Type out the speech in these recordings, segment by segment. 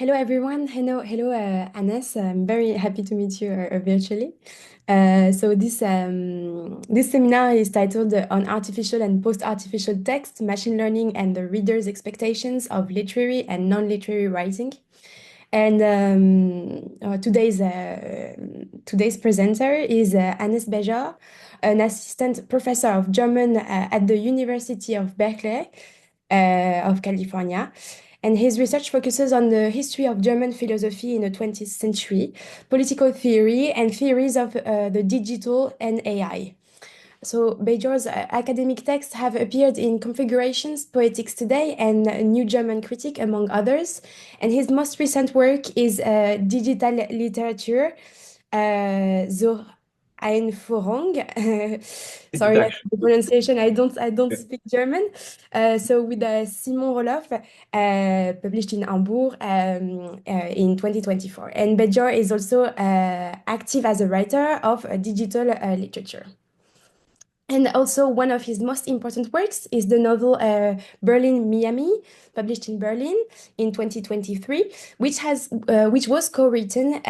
Hello everyone. Hello, Anas. I'm very happy to meet you virtually. So this seminar is titled on artificial and post-artificial text, machine learning, and the reader's expectations of literary and non-literary writing. And today's presenter is Anas Bajohr, an assistant professor of German at the University of Berkeley of California. And his research focuses on the history of German philosophy in the 20th century, political theory, and theories of the digital and AI. So Bajohr's academic texts have appeared in Configurations, Poetics Today, and New German Critic, among others. And his most recent work is Digital Literature, zur Einführung. Sorry Introduction. the pronunciation. I don't Yeah. speak German. So with Simon Roloff, published in Hamburg in 2024. And Bajohr is also active as a writer of digital literature. And also, one of his most important works is the novel Berlin, Miami, published in Berlin in 2023, which was co-written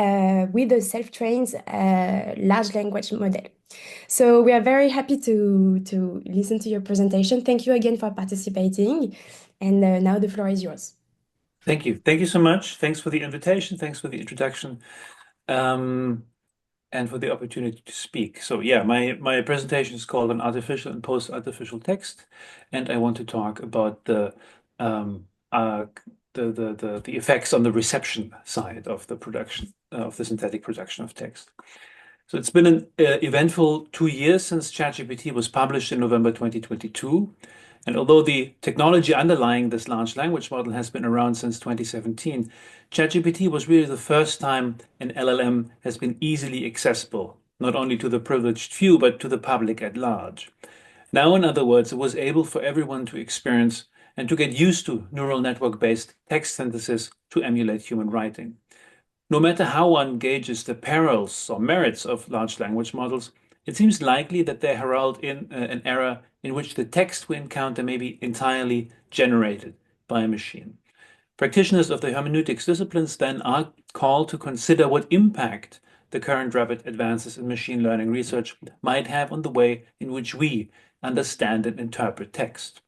with a self-trained large language model. So we are very happy to listen to your presentation. Thank you again for participating. And now the floor is yours. Thank you. Thank you so much. Thanks for the invitation. Thanks for the introduction, and for the opportunity to speak. So yeah, my presentation is called on artificial and post-artificial text, and I want to talk about um, uh, the effects on the reception side of the production of the synthetic production of text. So it's been an eventful 2 years since ChatGPT was published in November 2022. And although the technology underlying this large language model has been around since 2017, ChatGPT was really the first time an LLM has been easily accessible, not only to the privileged few, but to the public at large. Now, in other words, it was able for everyone to experience and to get used to neural network-based text synthesis to emulate human writing. No matter how one gauges the perils or merits of large language models, it seems likely that they herald in an era in which the text we encounter may be entirely generated by a machine. Practitioners of the hermeneutics disciplines then are called to consider what impact the current rapid advances in machine learning research might have on the way in which we understand and interpret text.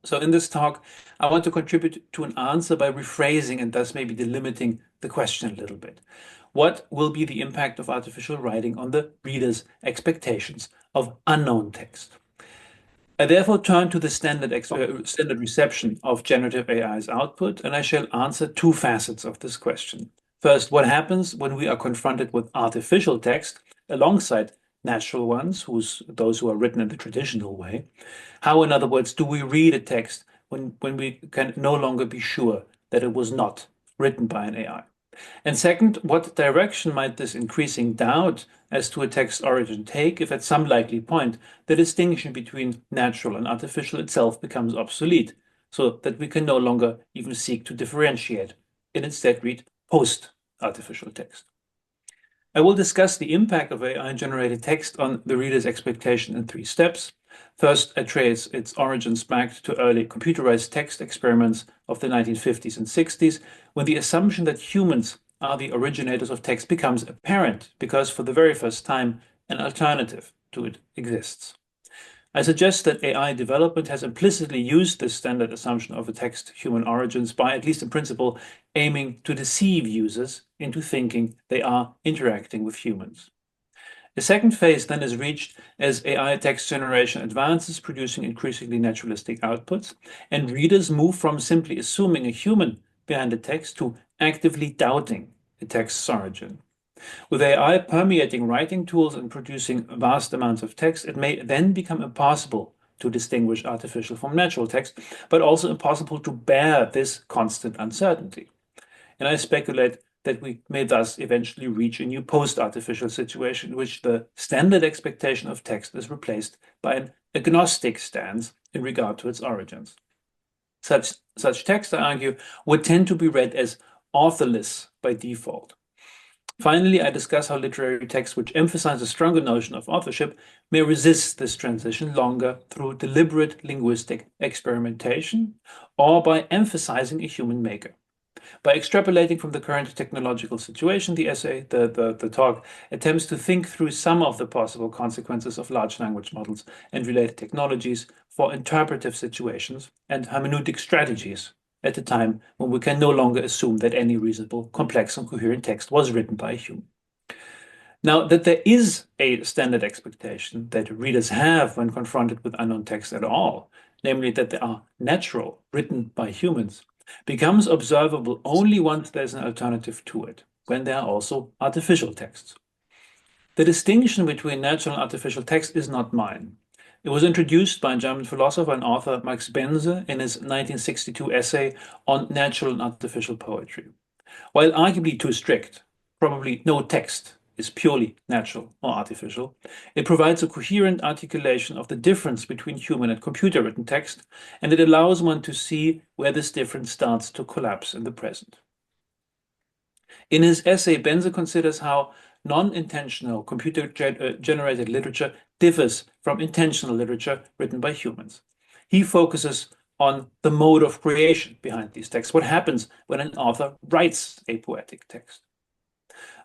So in this talk, I want to contribute to an answer by rephrasing and thus maybe delimiting the question a little bit. What will be the impact of artificial writing on the reader's expectations of unknown text? I therefore turn to the standard reception of generative AI's output, and I shall answer two facets of this question. First, what happens when we are confronted with artificial text alongside natural ones, those who are written in the traditional way? How, in other words, do we read a text when we can no longer be sure that it was not written by an AI? And second, what direction might this increasing doubt as to a text's origin take if at some likely point the distinction between natural and artificial itself becomes obsolete, so that we can no longer even seek to differentiate and instead read post-artificial text? I will discuss the impact of AI-generated text on the reader's expectation in 3 steps. First, I trace its origins back to early computerized text experiments of the 1950s and 60s, when the assumption that humans are the originators of text becomes apparent because for the very first time, an alternative to it exists. I suggest that AI development has implicitly used this standard assumption of a text human origins by, at least in principle, aiming to deceive users into thinking they are interacting with humans. The second phase then is reached as AI text generation advances, producing increasingly naturalistic outputs, and readers move from simply assuming a human behind the text to actively doubting the text's origin. With AI permeating writing tools and producing vast amounts of text, it may then become impossible to distinguish artificial from natural text, but also impossible to bear this constant uncertainty. And I speculate that we may thus eventually reach a new post-artificial situation in which the standard expectation of text is replaced by an agnostic stance in regard to its origins. Such text, I argue, would tend to be read as authorless by default. Finally, I discuss how literary texts which emphasize a stronger notion of authorship may resist this transition longer through deliberate linguistic experimentation or by emphasizing a human maker. By extrapolating from the current technological situation, the essay, the talk, attempts to think through some of the possible consequences of large language models and related technologies for interpretive situations and hermeneutic strategies at a time when we can no longer assume that any reasonable, complex, and coherent text was written by a human. Now, that there is a standard expectation that readers have when confronted with unknown text at all, namely that they are natural, written by humans, becomes observable only once there's an alternative to it, when there are also artificial texts. The distinction between natural and artificial text is not mine. It was introduced by German philosopher and author Max Bense in his 1962 essay on natural and artificial poetry. While arguably too strict, probably no text is purely natural or artificial, it provides a coherent articulation of the difference between human and computer-written text, and it allows one to see where this difference starts to collapse in the present. In his essay, Bense considers how non-intentional computer-generated literature differs from intentional literature written by humans. He focuses on the mode of creation behind these texts, what happens when an author writes a poetic text.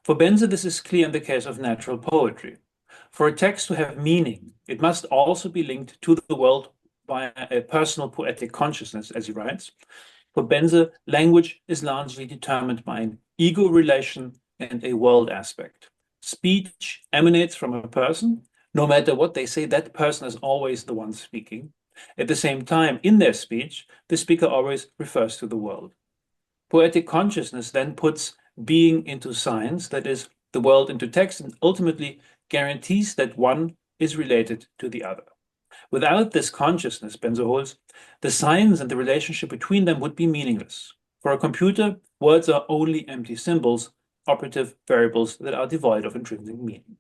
For Bense, this is clear in the case of natural poetry. For a text to have meaning, it must also be linked to the world by a personal poetic consciousness, as he writes. For Bense, language is largely determined by an ego relation and a world aspect. Speech emanates from a person. No matter what they say, that person is always the one speaking. At the same time, in their speech, the speaker always refers to the world. Poetic consciousness then puts being into science, that is, the world into text, and ultimately guarantees that one is related to the other. Without this consciousness, Bense holds, the science and the relationship between them would be meaningless. For a computer, words are only empty symbols, operative variables that are devoid of intrinsic meaning.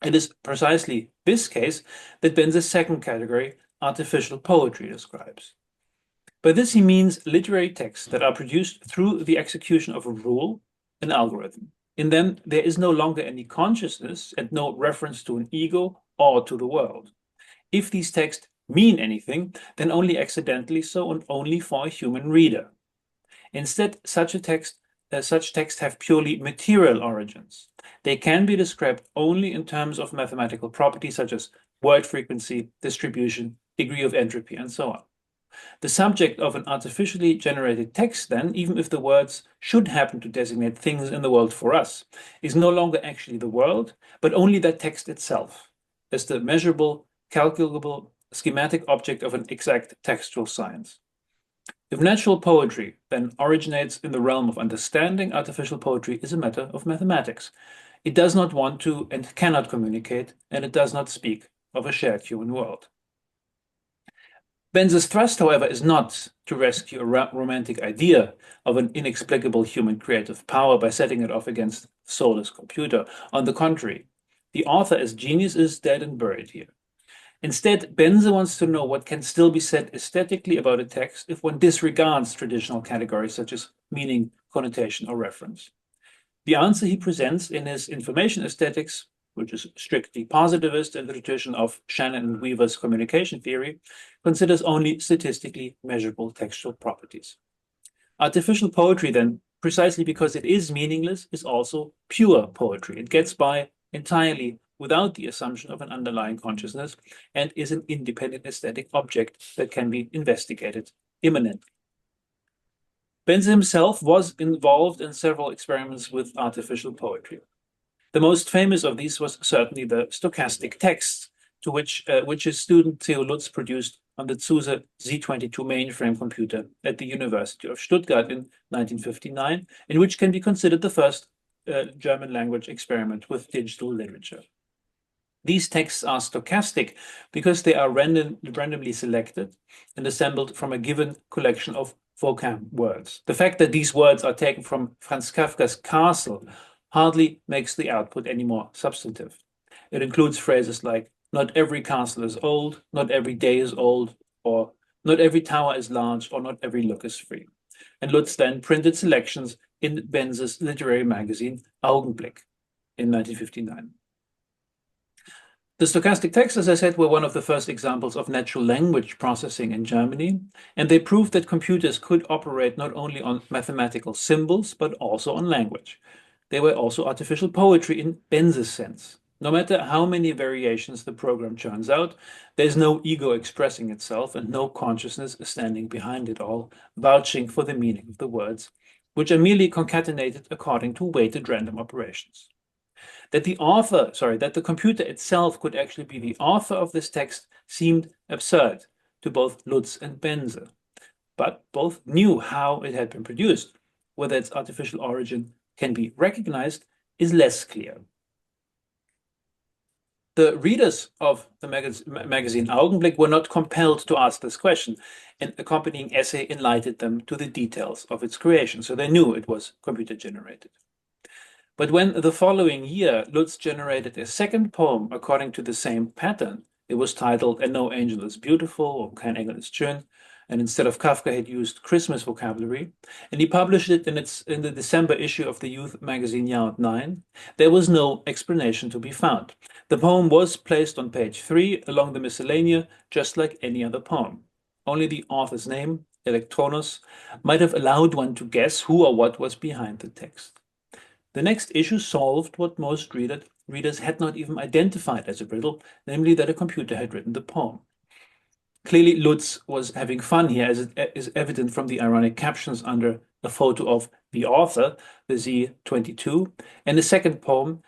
It is precisely this case that Bense's second category, artificial poetry, describes. By this he means literary texts that are produced through the execution of a rule, an algorithm. In them, there is no longer any consciousness and no reference to an ego or to the world. If these texts mean anything, then only accidentally so and only for a human reader. Instead, such texts have purely material origins. They can be described only in terms of mathematical properties such as word frequency, distribution, degree of entropy, and so on. The subject of an artificially generated text, then, even if the words should happen to designate things in the world for us, is no longer actually the world, but only that text itself, as the measurable, calculable, schematic object of an exact textual science. If natural poetry then originates in the realm of understanding, artificial poetry is a matter of mathematics. It does not want to and cannot communicate, and it does not speak of a shared human world. Bense's thrust, however, is not to rescue a romantic idea of an inexplicable human creative power by setting it off against the soulless computer. On the contrary, the author as genius is dead and buried here. Instead, Bense wants to know what can still be said aesthetically about a text if one disregards traditional categories such as meaning, connotation, or reference. The answer he presents in his Information Aesthetics, which is strictly positivist in the tradition of Shannon and Weaver's communication theory, considers only statistically measurable textual properties. Artificial poetry, then, precisely because it is meaningless, is also pure poetry. It gets by entirely without the assumption of an underlying consciousness and is an independent aesthetic object that can be investigated immanently. Bense himself was involved in several experiments with artificial poetry. The most famous of these was certainly the stochastic text, to which his student Theo Lutz produced on the Zuse Z22 mainframe computer at the University of Stuttgart in 1959, and which can be considered the first German language experiment with digital literature. These texts are stochastic because they are randomly selected and assembled from a given collection of vocab words. The fact that these words are taken from Franz Kafka's Castle hardly makes the output any more substantive. It includes phrases like, not every castle is old, not every day is old, or not every tower is large, or not every look is free. And Lutz then printed selections in Bense's literary magazine Augenblick in 1959. The stochastic texts, as I said, were one of the first examples of natural language processing in Germany, and they proved that computers could operate not only on mathematical symbols, but also on language. They were also artificial poetry in Benze's sense. No matter how many variations the program churns out, there's no ego expressing itself and no consciousness standing behind it all, vouching for the meaning of the words, which are merely concatenated according to weighted random operations. That the computer itself could actually be the author of this text seemed absurd to both Lutz and Benze, but both knew how it had been produced. Whether its artificial origin can be recognized is less clear. The readers of the magazine Augenblick were not compelled to ask this question. An accompanying essay enlightened them to the details of its creation, so they knew it was computer generated. But when the following year Lutz generated a second poem according to the same pattern, it was titled And No Angel is Beautiful, or Kein Engel ist schön, and instead of Kafka had used Christmas vocabulary, and he published it in the December issue of the youth magazine Jahr und Nein, there was no explanation to be found. The poem was placed on page 3 along the miscellanea, just like any other poem. Only the author's name, Elektronos, might have allowed one to guess who or what was behind the text. The next issue solved what most readers had not even identified as a riddle, namely that a computer had written the poem. Clearly, Lutz was having fun here, as it is evident from the ironic captions under a photo of the author, the Z22, and the second poem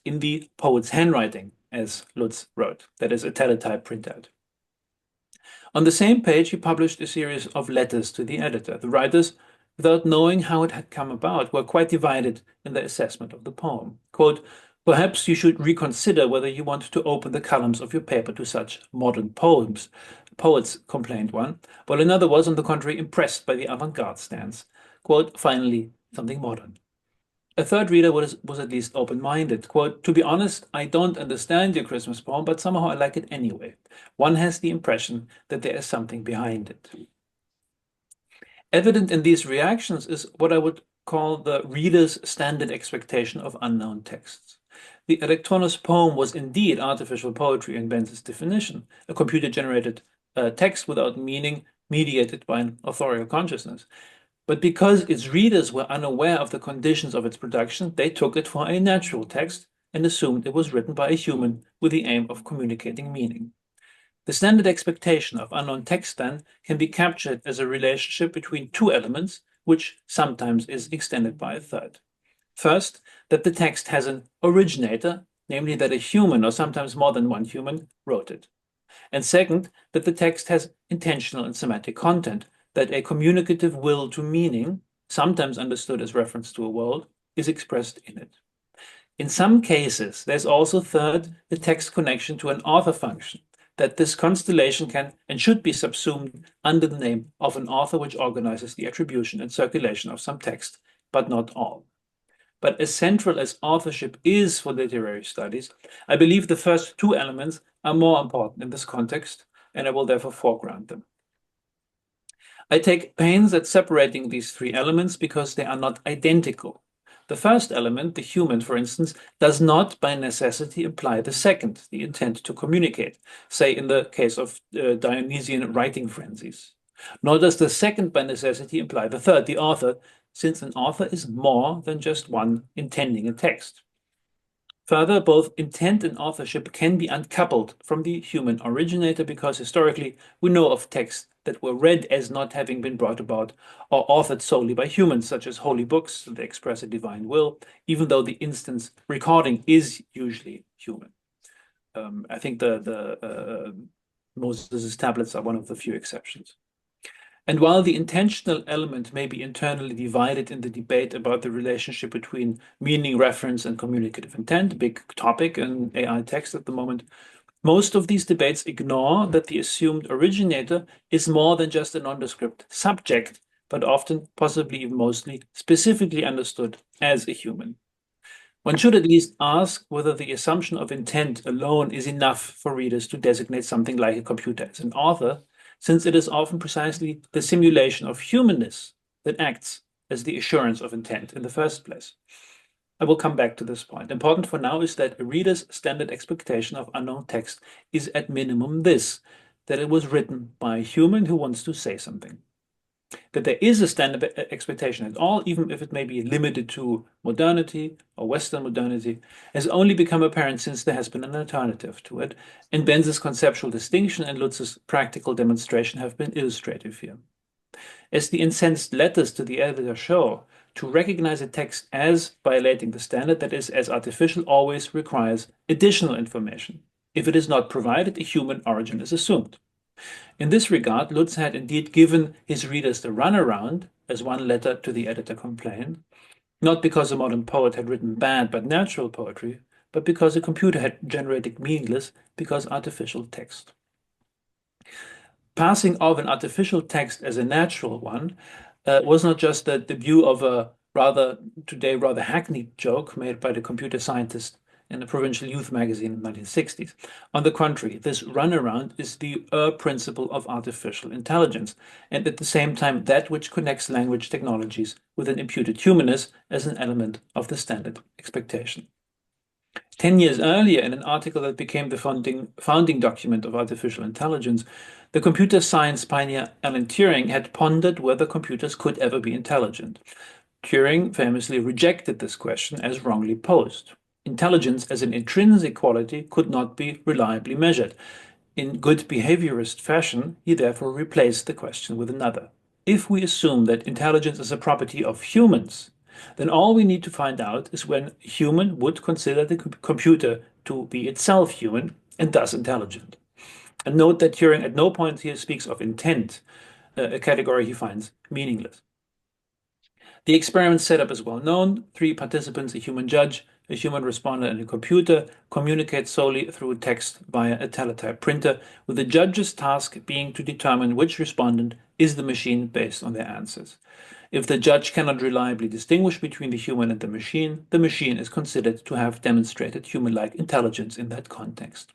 in the poet's handwriting, as Lutz wrote, that is a teletype printout. On the same page, he published a series of letters to the editor. The writers, without knowing how it had come about, were quite divided in their assessment of the poem. Quote, "Perhaps you should reconsider whether you want to open the columns of your paper to such modern poems," poets, complained one, while another was, on the contrary, impressed by the avant-garde stance. Quote, "Finally, something modern." A third reader was at least open-minded. Quote, "To be honest, I don't understand your Christmas poem, but somehow I like it anyway. One has the impression that there is something behind it." Evident in these reactions is what I would call the reader's standard expectation of unknown texts. The Elektronos poem was indeed artificial poetry in Benze's definition, a computer-generated text without meaning, mediated by an authorial consciousness. But because its readers were unaware of the conditions of its production, they took it for a natural text and assumed it was written by a human with the aim of communicating meaning. The standard expectation of unknown text, then, can be captured as a relationship between two elements, which sometimes is extended by a third. First, that the text has an originator, namely that a human, or sometimes more than one human, wrote it. And second, that the text has intentional and semantic content, that a communicative will to meaning, sometimes understood as reference to a world, is expressed in it. In some cases, there's also third, the text connection to an author function, that this constellation can and should be subsumed under the name of an author, which organizes the attribution and circulation of some text, but not all. But as central as authorship is for literary studies, I believe the first two elements are more important in this context, and I will therefore foreground them. I take pains at separating these three elements because they are not identical. The first element, the human, for instance, does not by necessity imply the second, the intent to communicate, say in the case of Dionysian writing frenzies. Nor does the second by necessity imply the third, the author, since an author is more than just one intending a text. Further, both intent and authorship can be uncoupled from the human originator because historically we know of texts that were read as not having been brought about or authored solely by humans, such as holy books that express a divine will, even though the instance recording is usually human. I think the Moses' tablets are one of the few exceptions. And while the intentional element may be internally divided in the debate about the relationship between meaning, reference, and communicative intent, a big topic in AI text at the moment, most of these debates ignore that the assumed originator is more than just a nondescript subject, but often, possibly even mostly, specifically understood as a human. One should at least ask whether the assumption of intent alone is enough for readers to designate something like a computer as an author, since it is often precisely the simulation of humanness that acts as the assurance of intent in the first place. I will come back to this point. Important for now is that a reader's standard expectation of unknown text is at minimum this, that it was written by a human who wants to say something. That there is a standard expectation at all, even if it may be limited to modernity or Western modernity, has only become apparent since there has been an alternative to it, and Benz's conceptual distinction and Lutz's practical demonstration have been illustrative here. As the incensed letters to the editor show, to recognize a text as violating the standard, that is, as artificial, always requires additional information. If it is not provided, a human origin is assumed. In this regard, Lutz had indeed given his readers the runaround, as one letter to the editor complained, not because a modern poet had written bad but natural poetry, but because a computer had generated meaningless because artificial text. Passing of an artificial text as a natural one was not just the view of a today rather hackneyed joke made by the computer scientist in the Provincial Youth magazine in the 1960s. On the contrary, this runaround is the principle of artificial intelligence, and at the same time that which connects language technologies with an imputed humanness as an element of the standard expectation. 10 years earlier, in an article that became the founding document of artificial intelligence, the computer science pioneer Alan Turing had pondered whether computers could ever be intelligent. Turing famously rejected this question as wrongly posed. Intelligence as an intrinsic quality could not be reliably measured. In good behaviorist fashion, he therefore replaced the question with another. If we assume that intelligence is a property of humans, then all we need to find out is when a human would consider the computer to be itself human and thus intelligent. And note that Turing at no point here speaks of intent, a category he finds meaningless. The experiment setup is well known. 3 participants, a human judge, a human responder, and a computer communicate solely through text via a teletype printer, with the judge's task being to determine which respondent is the machine based on their answers. If the judge cannot reliably distinguish between the human and the machine is considered to have demonstrated human-like intelligence in that context.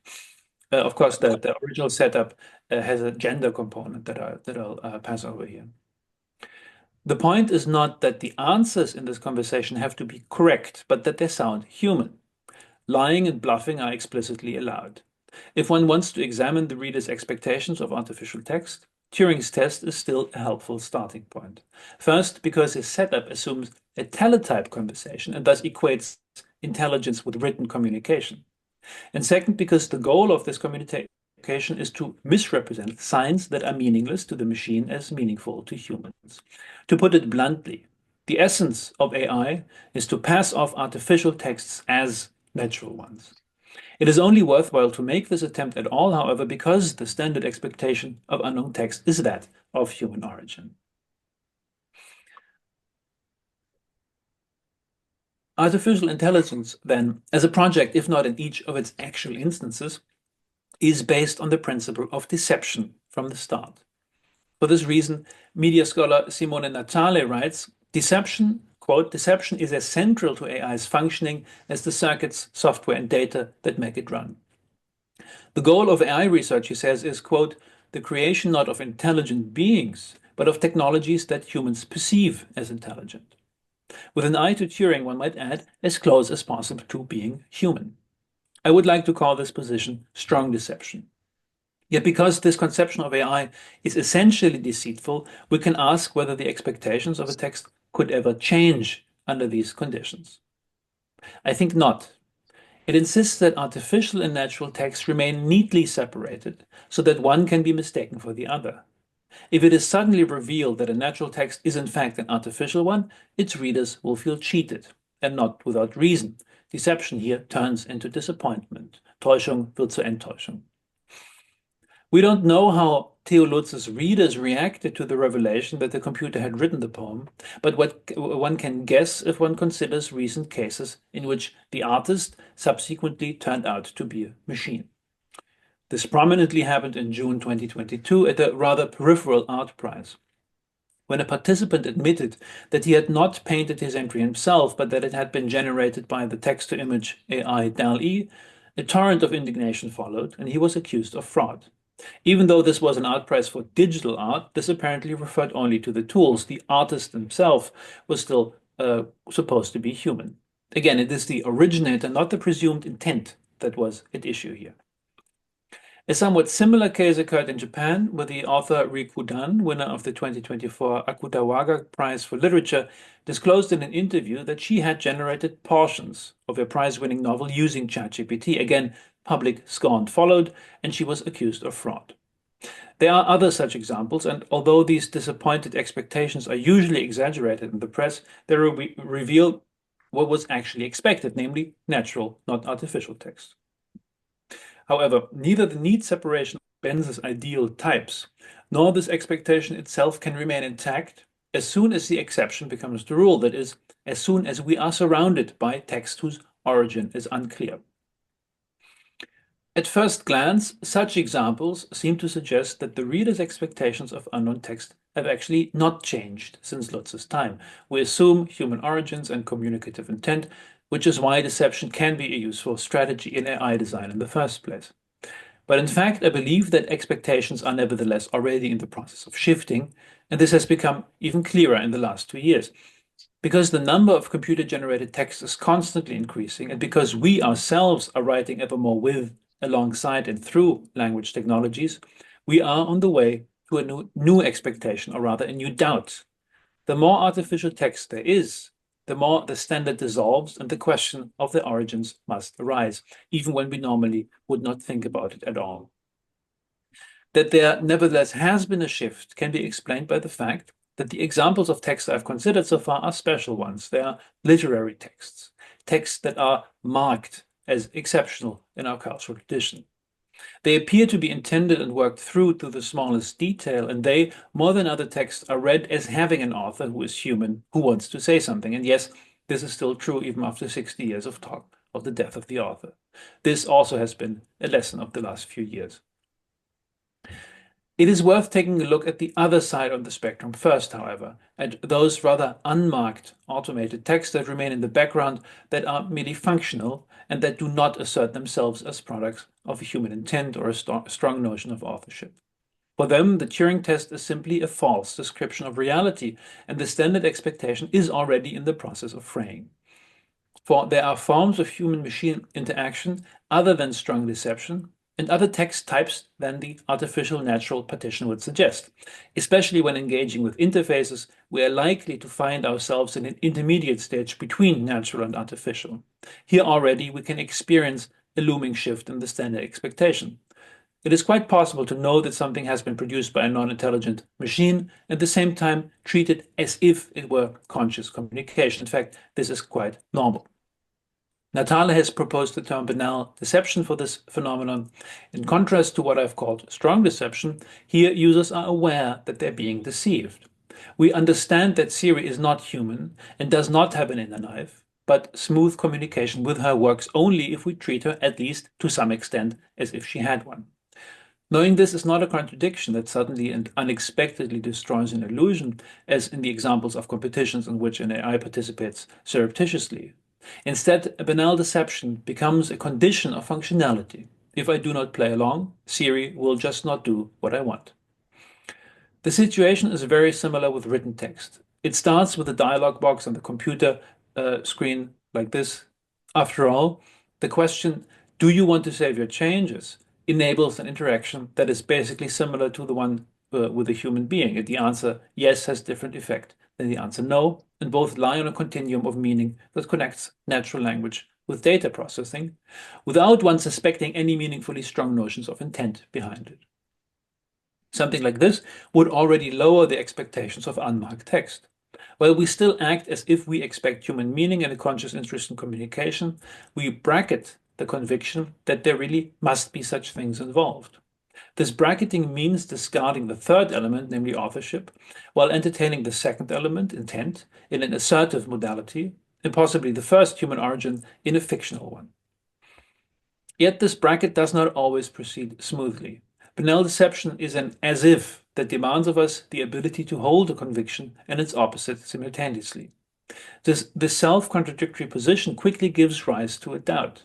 Of course, the original setup has a gender component that I'll pass over here. The point is not that the answers in this conversation have to be correct, but that they sound human. Lying and bluffing are explicitly allowed. If one wants to examine the reader's expectations of artificial text, Turing's test is still a helpful starting point. First, because his setup assumes a teletype conversation and thus equates intelligence with written communication. And second, because the goal of this communication is to misrepresent signs that are meaningless to the machine as meaningful to humans. To put it bluntly, the essence of AI is to pass off artificial texts as natural ones. It is only worthwhile to make this attempt at all, however, because the standard expectation of unknown text is that of human origin. Artificial intelligence, then, as a project, if not in each of its actual instances, is based on the principle of deception from the start. For this reason, media scholar Simone Natale writes, deception, quote, deception is as central to AI's functioning as the circuits, software, and data that make it run. The goal of AI research, he says, is, quote, the creation not of intelligent beings, but of technologies that humans perceive as intelligent. With an eye to Turing, one might add, as close as possible to being human. I would like to call this position strong deception. Yet because this conception of AI is essentially deceitful, we can ask whether the expectations of a text could ever change under these conditions. I think not. It insists that artificial and natural text remain neatly separated so that one can be mistaken for the other. If it is suddenly revealed that a natural text is in fact an artificial one, its readers will feel cheated, and not without reason. Deception here turns into disappointment. Täuschung wird zur Enttäuschung. We don't know how Theo Lutz's readers reacted to the revelation that the computer had written the poem, but what one can guess if one considers recent cases in which the artist subsequently turned out to be a machine. This prominently happened in June 2022 at a rather peripheral art prize, when a participant admitted that he had not painted his entry himself, but that it had been generated by the text-to-image AI DALL-E. A torrent of indignation followed, and he was accused of fraud. Even though this was an art prize for digital art, this apparently referred only to the tools. The artist himself was still supposed to be human. Again, it is the originator, not the presumed intent, that was at issue here. A somewhat similar case occurred in Japan, where the author Rikudan, winner of the 2024 Akutawaga Prize for Literature, disclosed in an interview that she had generated portions of a prize-winning novel using ChatGPT. Again, public scorn followed, and she was accused of fraud. There are other such examples, and although these disappointed expectations are usually exaggerated in the press, they reveal what was actually expected, namely natural, not artificial text. However, neither the neat separation of Benz's ideal types nor this expectation itself can remain intact as soon as the exception becomes the rule, that is, as soon as we are surrounded by text whose origin is unclear. At first glance, such examples seem to suggest that the reader's expectations of unknown text have actually not changed since Lutz's time. We assume human origins and communicative intent, which is why deception can be a useful strategy in AI design in the first place. But in fact, I believe that expectations are nevertheless already in the process of shifting, and this has become even clearer in the last 2 years. Because the number of computer-generated text is constantly increasing, and because we ourselves are writing ever more with, alongside, and through language technologies, we are on the way to a new expectation, or rather a new doubt. The more artificial text there is, the more the standard dissolves and the question of the origins must arise, even when we normally would not think about it at all. That there nevertheless has been a shift can be explained by the fact that the examples of text I've considered so far are special ones. They are literary texts, texts that are marked as exceptional in our cultural tradition. They appear to be intended and worked through to the smallest detail, and they, more than other texts, are read as having an author who is human, who wants to say something. And yes, this is still true even after 60 years of talk of the death of the author. This also has been a lesson of the last few years. It is worth taking a look at the other side of the spectrum first, however, at those rather unmarked automated texts that remain in the background, that are merely functional, and that do not assert themselves as products of human intent or a strong notion of authorship. For them, the Turing test is simply a false description of reality, and the standard expectation is already in the process of fraying. For there are forms of human-machine interaction other than strong deception, and other text types than the artificial natural partition would suggest. Especially when engaging with interfaces, we are likely to find ourselves in an intermediate stage between natural and artificial. Here already we can experience a looming shift in the standard expectation. It is quite possible to know that something has been produced by a non-intelligent machine, and at the same time treat it as if it were conscious communication. In fact, this is quite normal. Natale has proposed the term banal deception for this phenomenon. In contrast to what I've called strong deception, here users are aware that they're being deceived. We understand that Siri is not human and does not have an inner life, but smooth communication with her works only if we treat her, at least to some extent, as if she had one. Knowing this is not a contradiction that suddenly and unexpectedly destroys an illusion, as in the examples of competitions in which an AI participates surreptitiously. Instead, a banal deception becomes a condition of functionality. If I do not play along, Siri will just not do what I want. The situation is very similar with written text. It starts with a dialog box on the computer screen like this. After all, the question, do you want to save your changes, enables an interaction that is basically similar to the one with a human being. And the answer yes has different effect than the answer no, and both lie on a continuum of meaning that connects natural language with data processing, without one suspecting any meaningfully strong notions of intent behind it. Something like this would already lower the expectations of unmarked text. While we still act as if we expect human meaning and a conscious interest in communication, we bracket the conviction that there really must be such things involved. This bracketing means discarding the third element, namely authorship, while entertaining the second element, intent, in an assertive modality, and possibly the first, human origin, in a fictional one. Yet this bracket does not always proceed smoothly. Banal deception is an as-if that demands of us the ability to hold a conviction and its opposite simultaneously. This self-contradictory position quickly gives rise to a doubt.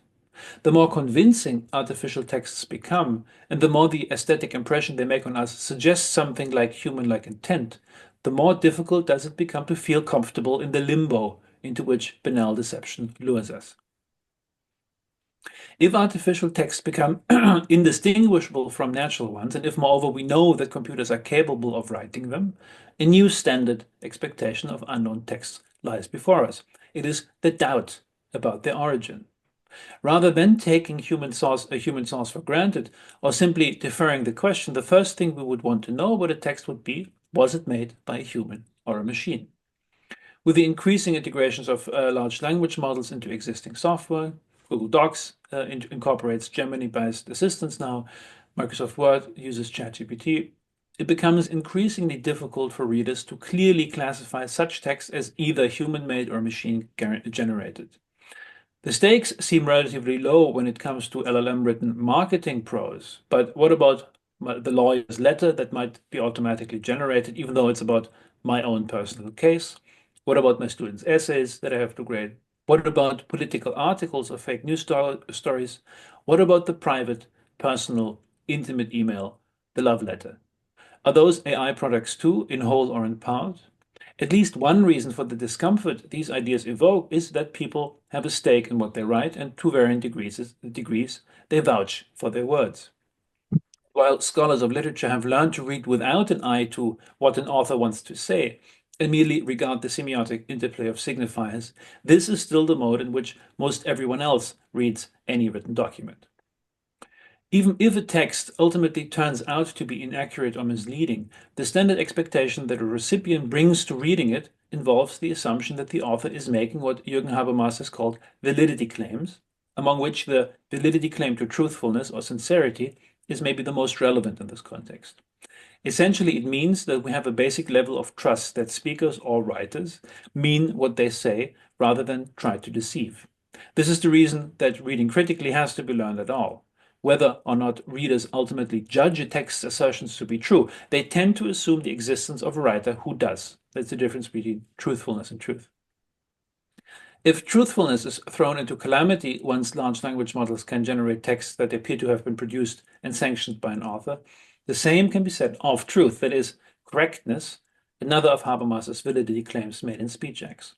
The more convincing artificial texts become, and the more the aesthetic impression they make on us suggests something like human-like intent, the more difficult does it become to feel comfortable in the limbo into which banal deception lures us. If artificial texts become indistinguishable from natural ones, and if moreover we know that computers are capable of writing them, a new standard expectation of unknown texts lies before us. It is the doubt about their origin. Rather than taking a human source for granted, or simply deferring the question, the first thing we would want to know about a text would be, was it made by a human or a machine? With the increasing integrations of large language models into existing software, Google Docs incorporates Gemini-based assistants now, Microsoft Word uses ChatGPT, it becomes increasingly difficult for readers to clearly classify such text as either human-made or machine-generated. The stakes seem relatively low when it comes to LLM-written marketing prose, but what about the lawyer's letter that might be automatically generated, even though it's about my own personal case? What about my students' essays that I have to grade? What about political articles or fake news stories? What about the private, personal, intimate email, the love letter? Are those AI products too, in whole or in part? At least one reason for the discomfort these ideas evoke is that people have a stake in what they write, and to varying degrees they vouch for their words. While scholars of literature have learned to read without an eye to what an author wants to say, and merely regard the semiotic interplay of signifiers, this is still the mode in which most everyone else reads any written document. Even if a text ultimately turns out to be inaccurate or misleading, the standard expectation that a recipient brings to reading it involves the assumption that the author is making what Jürgen Habermas has called validity claims, among which the validity claim to truthfulness or sincerity is maybe the most relevant in this context. Essentially, it means that we have a basic level of trust that speakers or writers mean what they say rather than try to deceive. This is the reason that reading critically has to be learned at all. Whether or not readers ultimately judge a text's assertions to be true, they tend to assume the existence of a writer who does. That's the difference between truthfulness and truth. If truthfulness is thrown into calamity once large language models can generate texts that appear to have been produced and sanctioned by an author, the same can be said of truth, that is, correctness, another of Habermas's validity claims made in SpeechX.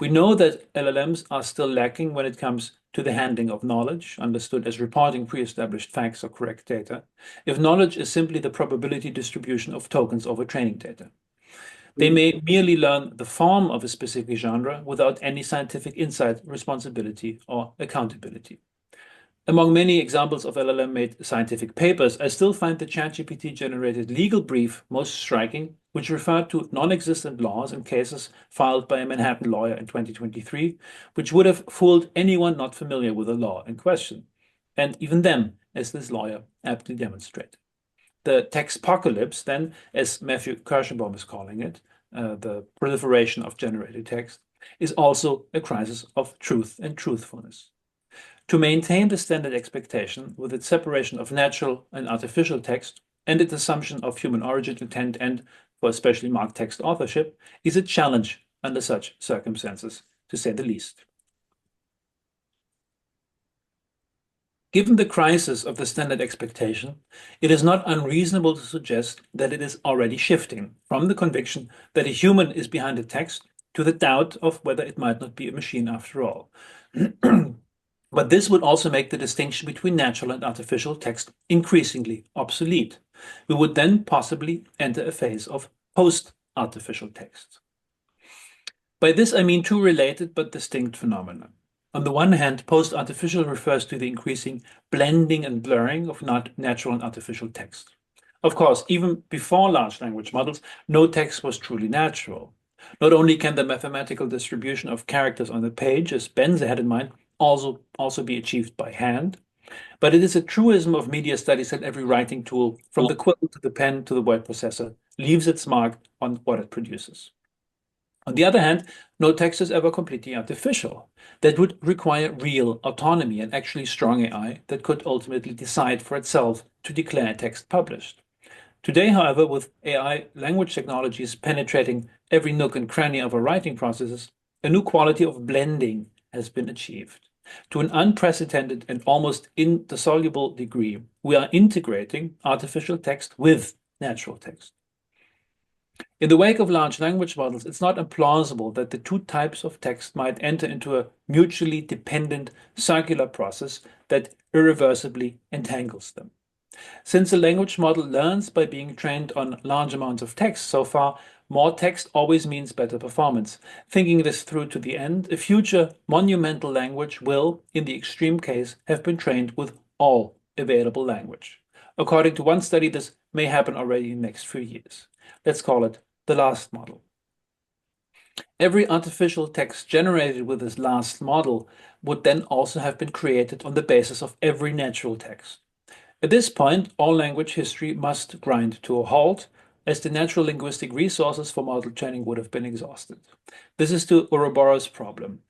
We know that LLMs are still lacking when it comes to the handling of knowledge, understood as reporting pre-established facts or correct data, if knowledge is simply the probability distribution of tokens over training data. They may merely learn the form of a specific genre without any scientific insight, responsibility, or accountability. Among many examples of LLM-made scientific papers, I still find the ChatGPT-generated legal brief most striking, which referred to non-existent laws and cases filed by a Manhattan lawyer in 2023, which would have fooled anyone not familiar with the law in question, and even them, as this lawyer aptly demonstrated. The textpocalypse, then, as Matthew Kirschenbaum is calling it, the proliferation of generated text, is also a crisis of truth and truthfulness. To maintain the standard expectation with its separation of natural and artificial text and its assumption of human origin, intent, and, for especially marked text authorship, is a challenge under such circumstances, to say the least. Given the crisis of the standard expectation, it is not unreasonable to suggest that it is already shifting from the conviction that a human is behind a text to the doubt of whether it might not be a machine after all. But this would also make the distinction between natural and artificial text increasingly obsolete. We would then possibly enter a phase of post-artificial text. By this, I mean two related but distinct phenomena. On the one hand, post-artificial refers to the increasing blending and blurring of natural and artificial text. Of course, even before large language models, no text was truly natural. Not only can the mathematical distribution of characters on the page, as Benze had in mind, also be achieved by hand, but it is a truism of media studies that every writing tool, from the quill to the pen to the word processor, leaves its mark on what it produces. On the other hand, no text is ever completely artificial. That would require real autonomy and actually strong AI that could ultimately decide for itself to declare a text published. Today, however, with AI language technologies penetrating every nook and cranny of our writing processes, a new quality of blending has been achieved. To an unprecedented and almost indissoluble degree, we are integrating artificial text with natural text. In the wake of large language models, it's not implausible that the two types of text might enter into a mutually dependent circular process that irreversibly entangles them. Since a language model learns by being trained on large amounts of text so far, more text always means better performance. Thinking this through to the end, a future monumental language will, in the extreme case, have been trained with all available language. According to one study, this may happen already in the next few years. Let's call it the last model. Every artificial text generated with this last model would then also have been created on the basis of every natural text. At this point, all language history must grind to a halt, as the natural linguistic resources for model training would have been exhausted. This is the Ouroboros problem.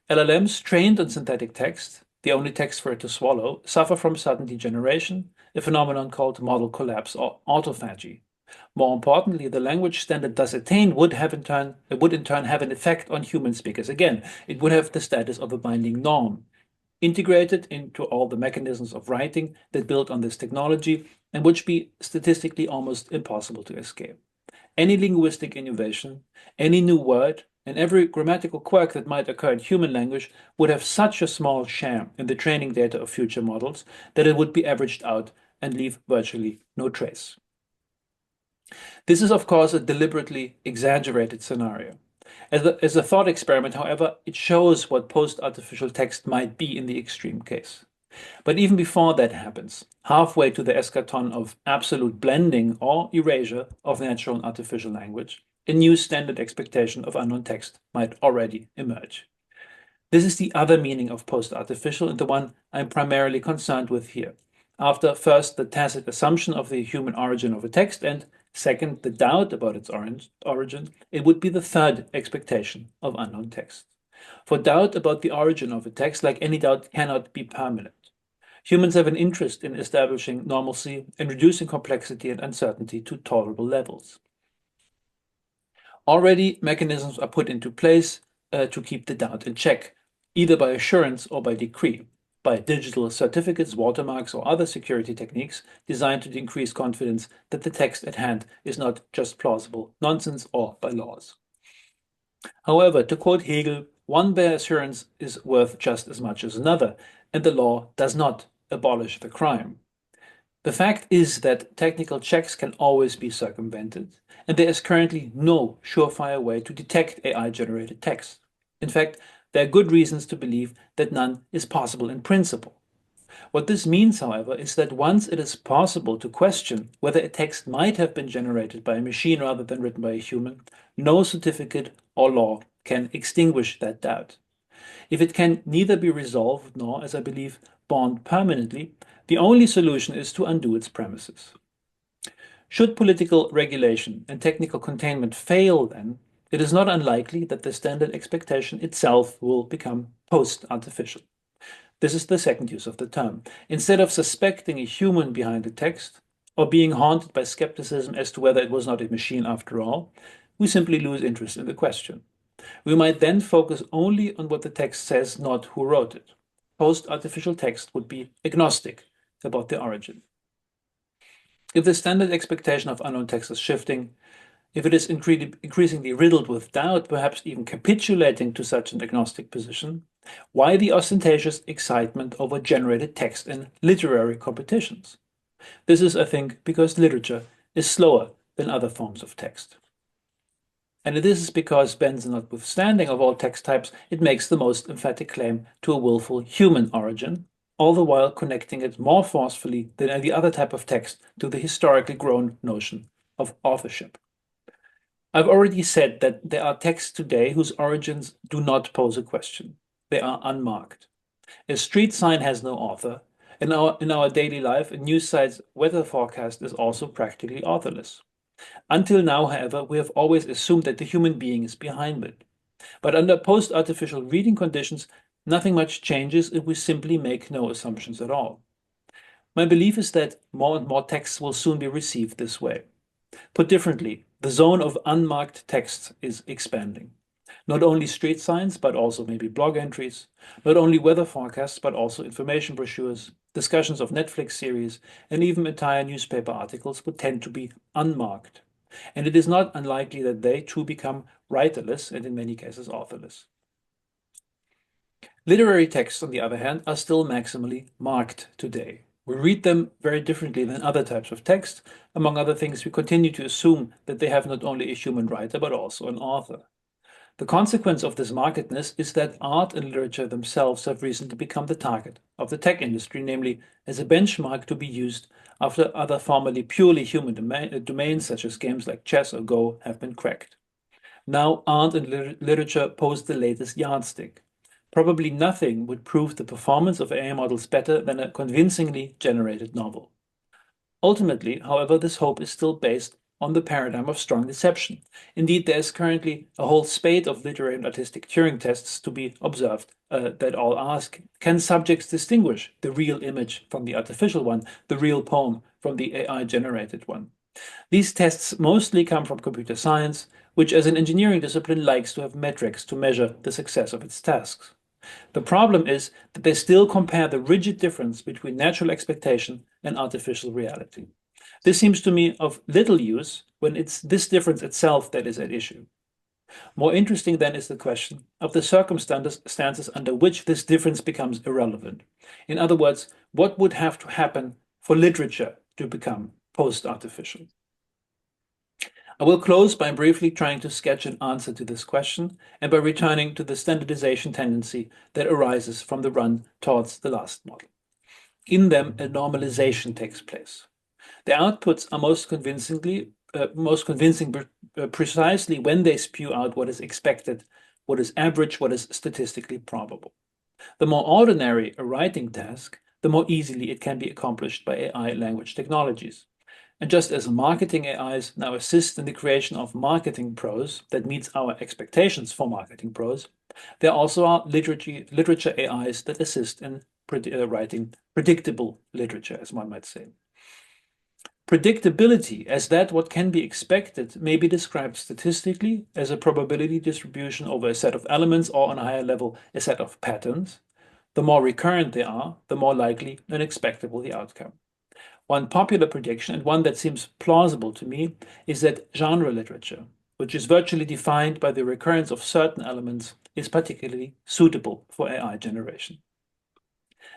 LLMs trained on synthetic text, the only text for it to swallow, suffer from sudden degeneration, a phenomenon called model collapse or autophagy. More importantly, the language standard thus attained would in turn have an effect on human speakers. Again, it would have the status of a binding norm, integrated into all the mechanisms of writing that build on this technology and which be statistically almost impossible to escape. Any linguistic innovation, any new word, and every grammatical quirk that might occur in human language would have such a small share in the training data of future models that it would be averaged out and leave virtually no trace. This is, of course, a deliberately exaggerated scenario. As a thought experiment, however, it shows what post-artificial text might be in the extreme case. But even before that happens, halfway to the eschaton of absolute blending or erasure of natural and artificial language, a new standard expectation of unknown text might already emerge. This is the other meaning of post-artificial and the one I'm primarily concerned with here. After first the tacit assumption of the human origin of a text and second, the doubt about its origin, it would be the third expectation of unknown text. For doubt about the origin of a text, like any doubt, cannot be permanent. Humans have an interest in establishing normalcy and reducing complexity and uncertainty to tolerable levels. Already, mechanisms are put into place to keep the doubt in check, either by assurance or by decree, by digital certificates, watermarks, or other security techniques designed to increase confidence that the text at hand is not just plausible nonsense, or by laws. However, to quote Hegel, one bare assurance is worth just as much as another, and the law does not abolish the crime. The fact is that technical checks can always be circumvented, and there is currently no surefire way to detect AI-generated text. In fact, there are good reasons to believe that none is possible in principle. What this means, however, is that once it is possible to question whether a text might have been generated by a machine rather than written by a human, no certificate or law can extinguish that doubt. If it can neither be resolved nor, as I believe, bond permanently, the only solution is to undo its premises. Should political regulation and technical containment fail, then, it is not unlikely that the standard expectation itself will become post-artificial. This is the second use of the term. Instead of suspecting a human behind the text, or being haunted by skepticism as to whether it was not a machine after all, we simply lose interest in the question. We might then focus only on what the text says, not who wrote it. Post-artificial text would be agnostic about the origin. If the standard expectation of unknown text is shifting, if it is increasingly riddled with doubt, perhaps even capitulating to such an agnostic position, why the ostentatious excitement over generated text in literary competitions? This is, I think, because literature is slower than other forms of text. And this is because, Ben's notwithstanding of all text types, it makes the most emphatic claim to a willful human origin, all the while connecting it more forcefully than any other type of text to the historically grown notion of authorship. I've already said that there are texts today whose origins do not pose a question. They are unmarked. A street sign has no author. In our daily life, a news site's weather forecast is also practically authorless. Until now, however, we have always assumed that the human being is behind it. But under post-artificial reading conditions, nothing much changes if we simply make no assumptions at all. My belief is that more and more texts will soon be received this way. Put differently, the zone of unmarked texts is expanding. Not only street signs, but also maybe blog entries. Not only weather forecasts, but also information brochures, discussions of Netflix series, and even entire newspaper articles would tend to be unmarked. and it is not unlikely that they too become writerless and in many cases authorless. Literary texts, on the other hand, are still maximally marked today. We read them very differently than other types of text. Among other things, we continue to assume that they have not only a human writer, but also an author. The consequence of this markedness is that art and literature themselves have recently become the target of the tech industry, namely as a benchmark to be used after other formerly purely human domains, such as games like chess or Go, have been cracked. Now, art and literature pose the latest yardstick. Probably nothing would prove the performance of AI models better than a convincingly generated novel. Ultimately, however, this hope is still based on the paradigm of strong deception. Indeed, there is currently a whole spate of literary and artistic Turing tests to be observed that all ask, can subjects distinguish the real image from the artificial one, the real poem from the AI-generated one? These tests mostly come from computer science, which as an engineering discipline likes to have metrics to measure the success of its tasks. The problem is that they still compare the rigid difference between natural expectation and artificial reality. This seems to me of little use when it's this difference itself that is at issue. More interesting then is the question of the circumstances under which this difference becomes irrelevant. In other words, what would have to happen for literature to become post-artificial? I will close by briefly trying to sketch an answer to this question and by returning to the standardization tendency that arises from the run towards the last model. In them, a normalization takes place. The outputs are most convincing precisely when they spew out what is expected, what is average, what is statistically probable. The more ordinary a writing task, the more easily it can be accomplished by AI language technologies. And just as marketing AIs now assist in the creation of marketing prose that meets our expectations for marketing prose, there also are literature AIs that assist in writing predictable literature, as one might say. Predictability, as that what can be expected, may be described statistically as a probability distribution over a set of elements, or on a higher level, a set of patterns. The more recurrent they are, the more likely and expectable the outcome. One popular prediction, and one that seems plausible to me, is that genre literature, which is virtually defined by the recurrence of certain elements, is particularly suitable for AI generation.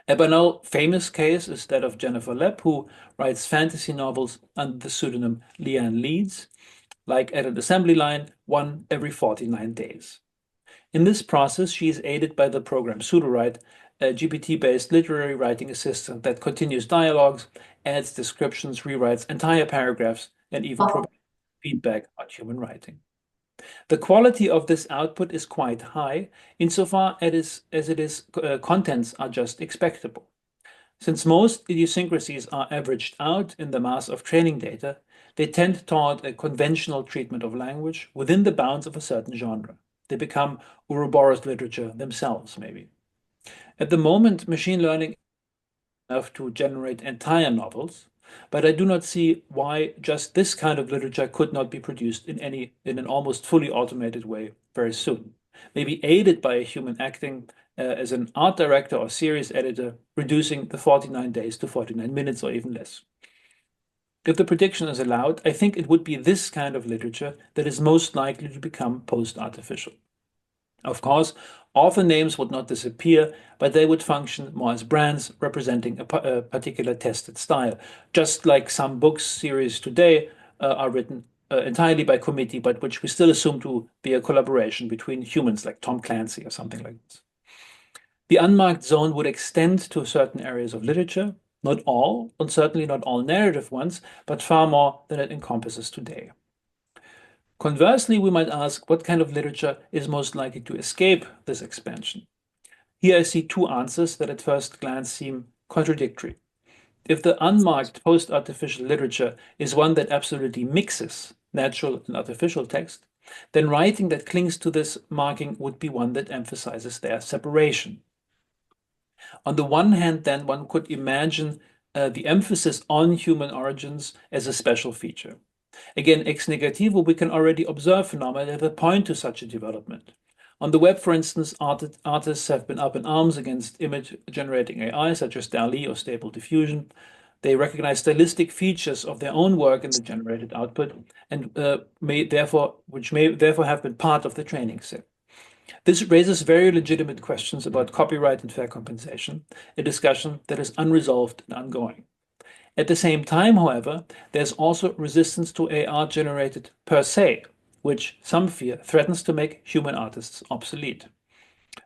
A banal famous case is that of Jennifer Lepp, who writes fantasy novels under the pseudonym Leanne Leeds, like at an assembly line, one every 49 days. In this process, she is aided by the program Pseudowrite, a GPT-based literary writing assistant that continues dialogues, adds descriptions, rewrites entire paragraphs, and even provides feedback on human writing. The quality of this output is quite high, insofar as contents are just expectable. Since most idiosyncrasies are averaged out in the mass of training data, they tend toward a conventional treatment of language within the bounds of a certain genre. They become Ouroboros literature themselves, maybe. At the moment, machine learning is enough to generate entire novels, but I do not see why just this kind of literature could not be produced in an almost fully automated way very soon. Maybe aided by a human acting as an art director or series editor, reducing the 49 days to 49 minutes or even less. If the prediction is allowed, I think it would be this kind of literature that is most likely to become post-artificial. Of course, author names would not disappear, but they would function more as brands representing a particular tested style, just like some books series today are written entirely by committee, but which we still assume to be a collaboration between humans, like Tom Clancy or something like this. The unmarked zone would extend to certain areas of literature, not all, and certainly not all narrative ones, but far more than it encompasses today. Conversely, we might ask what kind of literature is most likely to escape this expansion. Here I see two answers that at first glance seem contradictory. If the unmarked post-artificial literature is one that absolutely mixes natural and artificial text, then writing that clings to this marking would be one that emphasizes their separation. On the one hand, then, one could imagine the emphasis on human origins as a special feature. Again, ex negativo, we can already observe phenomena that point to such a development. On the web, for instance, artists have been up in arms against image-generating AI, such as DALL-E or Stable Diffusion. They recognize stylistic features of their own work in the generated output, and which may therefore have been part of the training set. This raises very legitimate questions about copyright and fair compensation, a discussion that is unresolved and ongoing. At the same time, however, there's also resistance to AR generated per se, which some fear threatens to make human artists obsolete.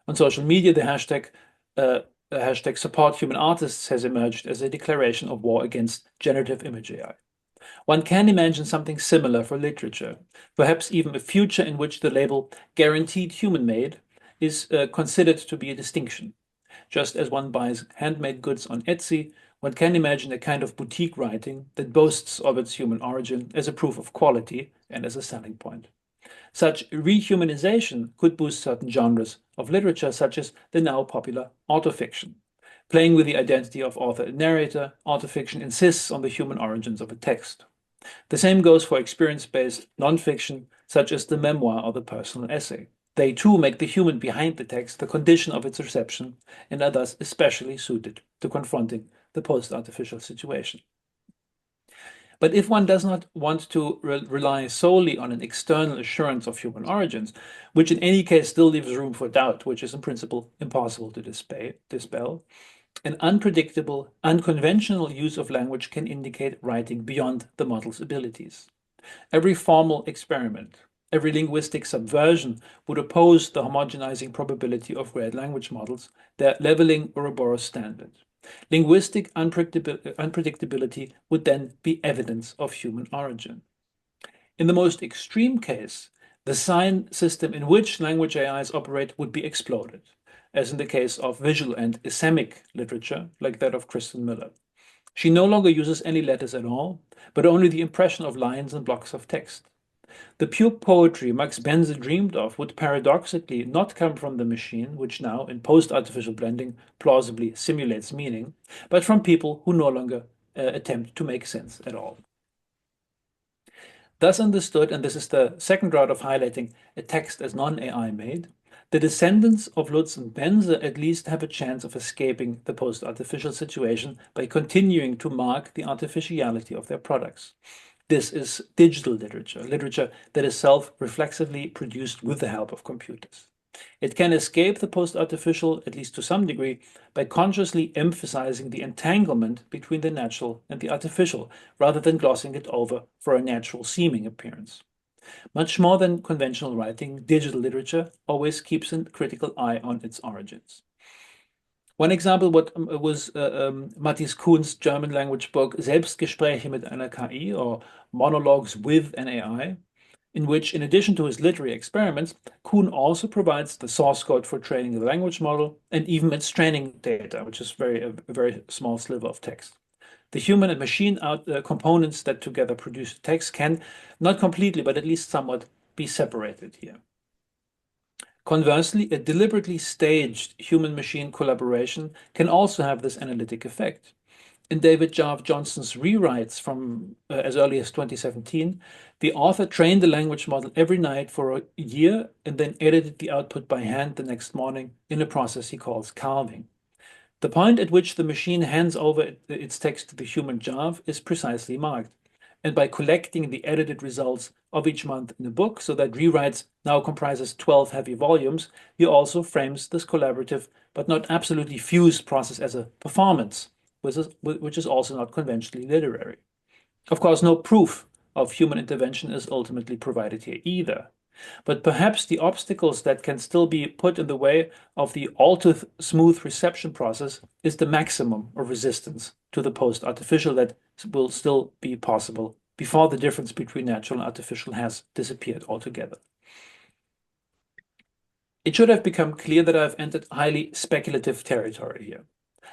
On social media, the hashtag support human artists has emerged as a declaration of war against generative image AI. One can imagine something similar for literature, perhaps even a future in which the label guaranteed human-made is considered to be a distinction. Just as one buys handmade goods on Etsy, one can imagine a kind of boutique writing that boasts of its human origin as a proof of quality and as a selling point. Such rehumanization could boost certain genres of literature, such as the now popular autofiction. Playing with the identity of author and narrator, autofiction insists on the human origins of a text. The same goes for experience-based nonfiction, such as the memoir or the personal essay. They too make the human behind the text the condition of its reception and are thus especially suited to confronting the post-artificial situation. But if one does not want to rely solely on an external assurance of human origins, which in any case still leaves room for doubt, which is in principle impossible to dispel, an unpredictable, unconventional use of language can indicate writing beyond the model's abilities. Every formal experiment, every linguistic subversion would oppose the homogenizing probability of great language models, their leveling Ouroboros standard. Linguistic unpredictability would then be evidence of human origin. In the most extreme case, the sign system in which language AIs operate would be exploded, as in the case of visual and isemic literature, like that of Kristen Miller. She no longer uses any letters at all, but only the impression of lines and blocks of text. The pure poetry Max Benze dreamed of would paradoxically not come from the machine, which now, in post-artificial blending, plausibly simulates meaning, but from people who no longer attempt to make sense at all. Thus understood, and this is the second route of highlighting a text as non-AI made, the descendants of Lutz and Benze at least have a chance of escaping the post-artificial situation by continuing to mark the artificiality of their products. This is digital literature, literature that is self-reflexively produced with the help of computers. It can escape the post-artificial, at least to some degree, by consciously emphasizing the entanglement between the natural and the artificial, rather than glossing it over for a natural-seeming appearance. Much more than conventional writing, digital literature always keeps a critical eye on its origins. One example was Matthias Kuhn's German language book Selbstgespräche mit einer KI, or Monologues with an AI, in which, in addition to his literary experiments, Kuhn also provides the source code for training the language model and even its training data, which is a very small sliver of text. The human and machine components that together produce text can, not completely, but at least somewhat, be separated here. Conversely, a deliberately staged human-machine collaboration can also have this analytic effect. In David Jarve Johnson's rewrites from as early as 2017, the author trained the language model every night for a year and then edited the output by hand the next morning in a process he calls carving. The point at which the machine hands over its text to the human Jarve is precisely marked. And by collecting the edited results of each month in a book, so that rewrites now comprises 12 heavy volumes, he also frames this collaborative but not absolutely fused process as a performance, which is also not conventionally literary. Of course, no proof of human intervention is ultimately provided here either. But perhaps the obstacles that can still be put in the way of the all-too-smooth reception process is the maximum of resistance to the post-artificial that will still be possible before the difference between natural and artificial has disappeared altogether. It should have become clear that I've entered highly speculative territory here.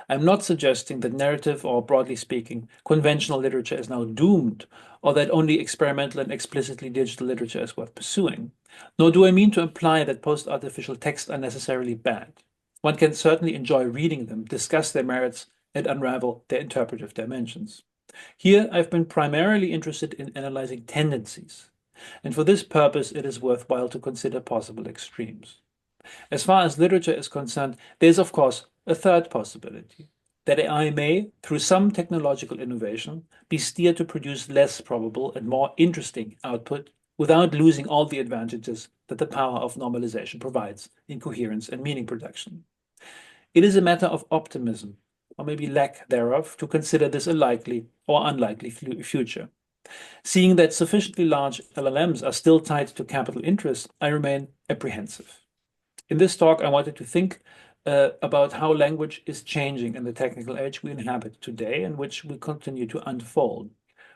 I'm not suggesting that narrative, or broadly speaking, conventional literature is now doomed, or that only experimental and explicitly digital literature is worth pursuing. Nor do I mean to imply that post-artificial texts are necessarily bad. One can certainly enjoy reading them, discuss their merits, and unravel their interpretive dimensions. Here, I've been primarily interested in analyzing tendencies, and for this purpose, it is worthwhile to consider possible extremes. As far as literature is concerned, there's of course a third possibility. that AI may, through some technological innovation, be steered to produce less probable and more interesting output without losing all the advantages that the power of normalization provides in coherence and meaning production. It is a matter of optimism, or maybe lack thereof, to consider this a likely or unlikely future. Seeing that sufficiently large LLMs are still tied to capital interests, I remain apprehensive. In this talk, I wanted to think about how language is changing in the technical age we inhabit today and which will continue to unfold,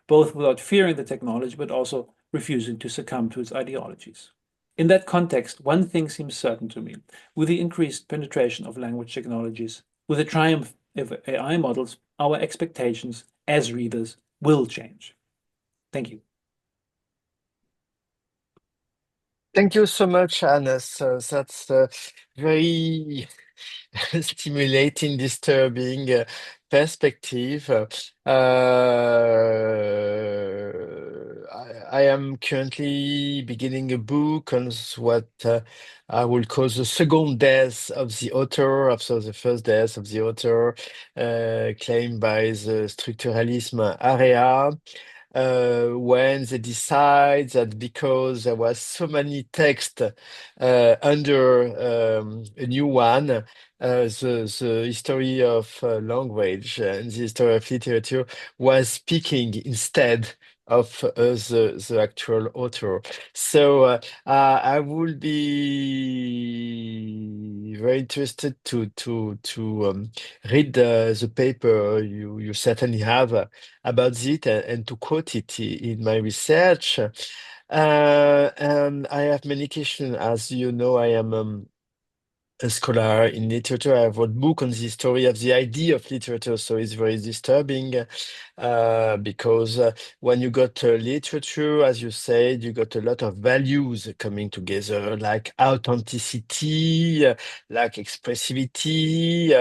both without fearing the technology, but also refusing to succumb to its ideologies. In that context, one thing seems certain to me. With the increased penetration of language technologies, with the triumph of AI models, our expectations as readers will change. Thank you. Thank you so much, Hannes. That's very stimulating, disturbing perspective. I am currently beginning a book on what I will call the second death of the author after the first death of the author, claimed by the structuralism area. When they decide that because there was so many texts under a new one, the history of language and the history of literature was speaking instead of the actual author. So I would be very interested to read the paper you certainly have about it and to quote it in my research. And I have many questions. As you know, I am a scholar in literature. I wrote a book on the history of the idea of literature, so it's very disturbing because when you got literature, as you said, you got a lot of values coming together, like authenticity, like expressivity,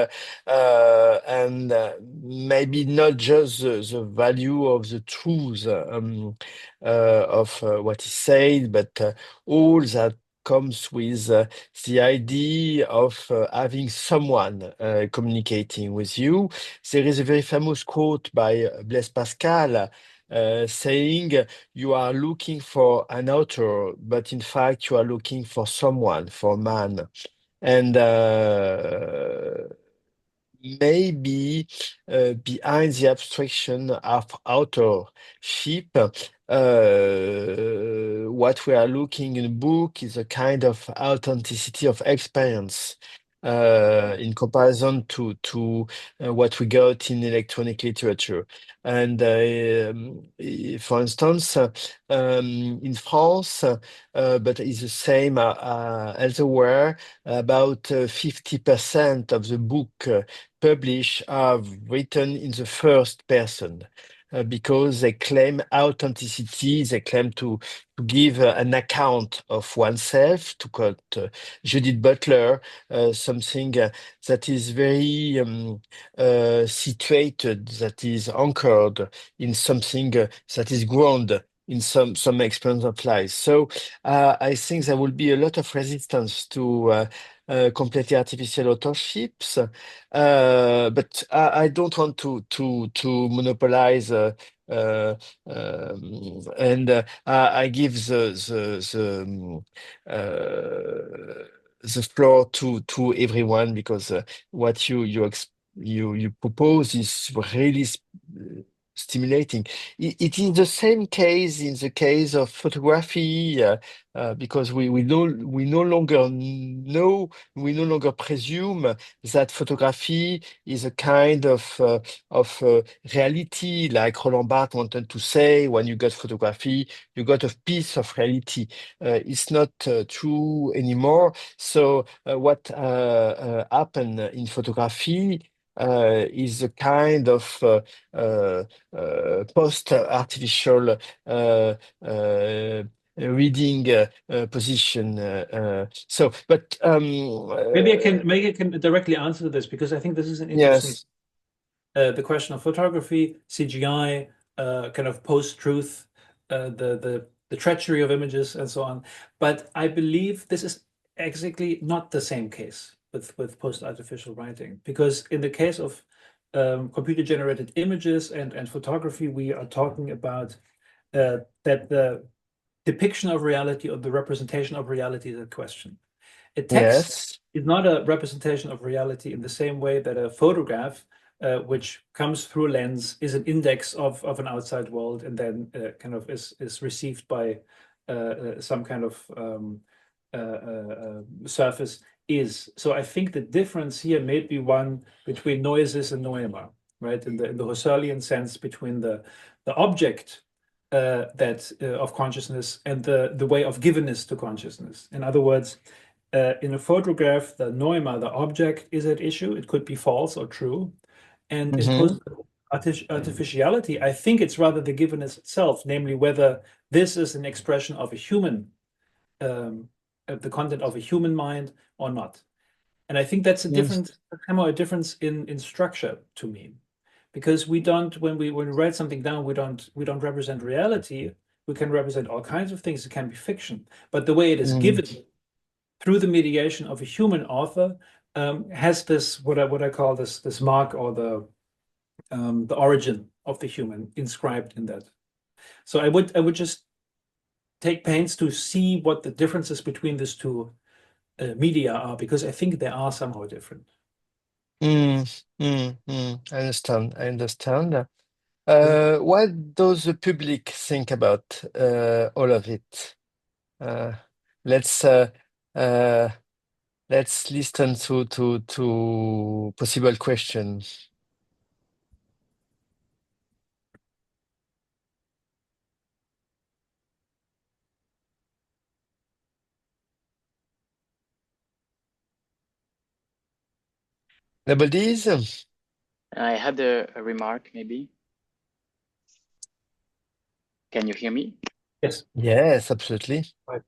and maybe not just the value of the truth of what is said, but all that comes with the idea of having someone communicating with you. There is a very famous quote by Blaise Pascal saying, "You are looking for an author, but in fact, you are looking for someone, for a man." And maybe behind the abstraction of authorship, what we are looking in a book is a kind of authenticity of experience in comparison to what we got in electronic literature. And for instance, in France, but it's the same elsewhere, about 50% of the book published are written in the first person. Because they claim authenticity, they claim to give an account of oneself, to quote Judith Butler, something that is very situated, that is anchored in something that is grounded in some experience of life. So I think there will be a lot of resistance to completely artificial authorships, but I don't want to monopolize. And I give the floor to everyone because what you propose is really stimulating. It is the same case in the case of photography, because we no longer know, we no longer presume that photography is a kind of reality, like Roland Barthes wanted to say, when you got photography, you got a piece of reality. It's not true anymore. So what happened in photography is a kind of post-artificial reading position. But maybe I can directly answer this because I think this is an interesting. Yes. The question of photography, CGI, kind of post-truth, the treachery of images, and so on. But I believe this is exactly not the same case with post-artificial writing, because in the case of computer-generated images and photography, we are talking about that the depiction of reality or the representation of reality is a question. A text Yes. is not a representation of reality in the same way that a photograph, which comes through a lens, is an index of an outside world and then kind of is received by some kind of surface is. So I think the difference here may be one between noises and noema, right? In the Husserlian sense, between the object of consciousness and the way of givenness to consciousness. In other words, in a photograph, the noema, the object, is at issue. It could be false or true. And in post-artificiality, I think it's rather the givenness itself, namely whether this is an expression of a human, the content of a human mind or not. And I think that's a difference, a difference in structure to me, because we don't, when we write something down, we don't represent reality. We can represent all kinds of things. It can be fiction, but the way it is given through the mediation of a human author has this what I call this mark, or the origin of the human inscribed in that. So I would just take pains to see what the differences between these two media are, because I think they are somehow different. I understand. I understand. What does the public think about all of it? Let's listen to possible questions. Nobody's? I had a remark, maybe. Can you hear me? Yes. Yes, absolutely. Right.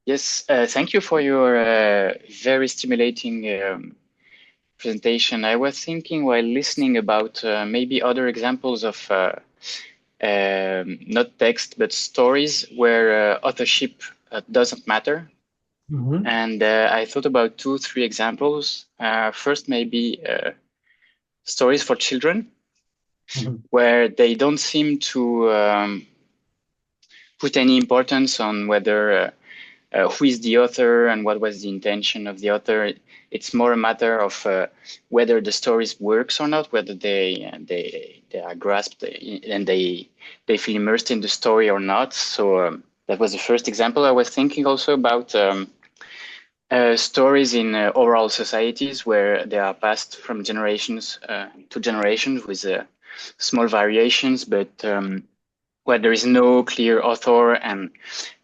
Yes, thank you for your very stimulating presentation. I was thinking while listening about maybe other examples of not text, but stories where authorship doesn't matter. And I thought about 2-3 examples. First, maybe stories for children, where they don't seem to put any importance on whether who is the author and what was the intention of the author. It's more a matter of whether the stories works or not, whether they are grasped and they feel immersed in the story or not. So that was the first example. I was thinking also about stories in oral societies where they are passed from generations to generations with small variations, but where there is no clear author, and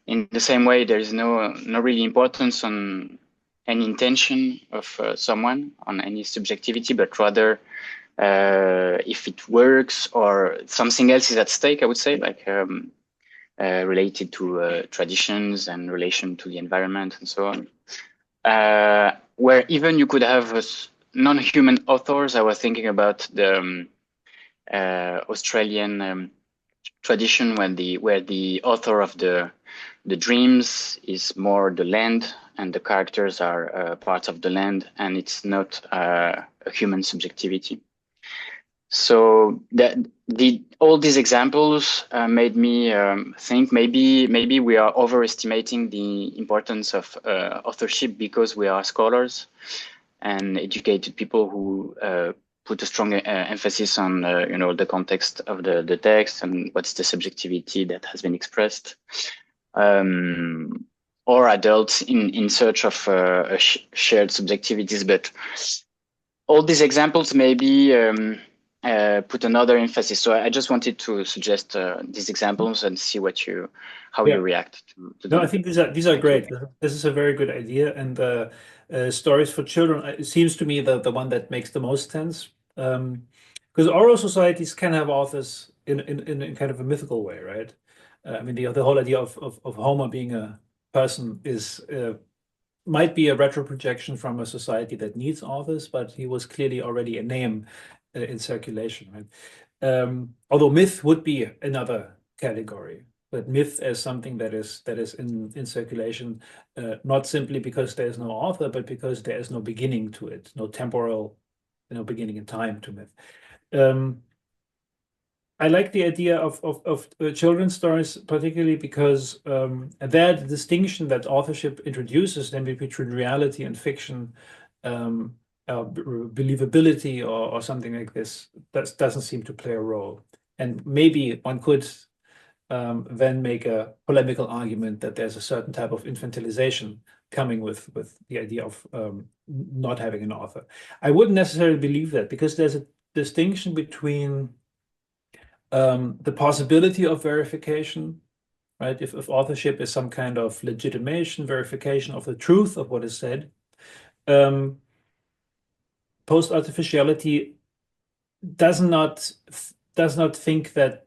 in the same way there is no really importance on any intention of someone, on any subjectivity, but rather if it works or something else is at stake, I would say, like related to traditions and relation to the environment and so on. Where even you could have non-human authors. I was thinking about the Australian tradition where the author of the dreams is more the land, and the characters are parts of the land, and it's not a human subjectivity. So that all these examples made me think maybe we are overestimating the importance of authorship because we are scholars and educated people who put a strong emphasis on the context of the text and what's the subjectivity that has been expressed, or adults in search of shared subjectivities. But all these examples maybe put another emphasis. So I just wanted to suggest these examples and see how you react to them. No, I think these are great. This is a very good idea, and stories for children, it seems to me the one that makes the most sense, because oral societies can have authors in kind of a mythical way, right? I mean, the whole idea of Homer being a person is might be a retro projection from a society that needs authors, but he was clearly already a name in circulation, right? Although myth would be another category, but myth as something that is in circulation, not simply because there is no author, but because there is no beginning to it, no temporal beginning in time to myth. I like the idea of children's stories, particularly because there the distinction that authorship introduces, then between reality and fiction, believability or something like this, that doesn't seem to play a role. And maybe one could then make a polemical argument that there's a certain type of infantilization coming with the idea of not having an author. I wouldn't necessarily believe that, because there's a distinction between the possibility of verification, right? If authorship is some kind of legitimation, verification of the truth of what is said. Post-artificiality does not think that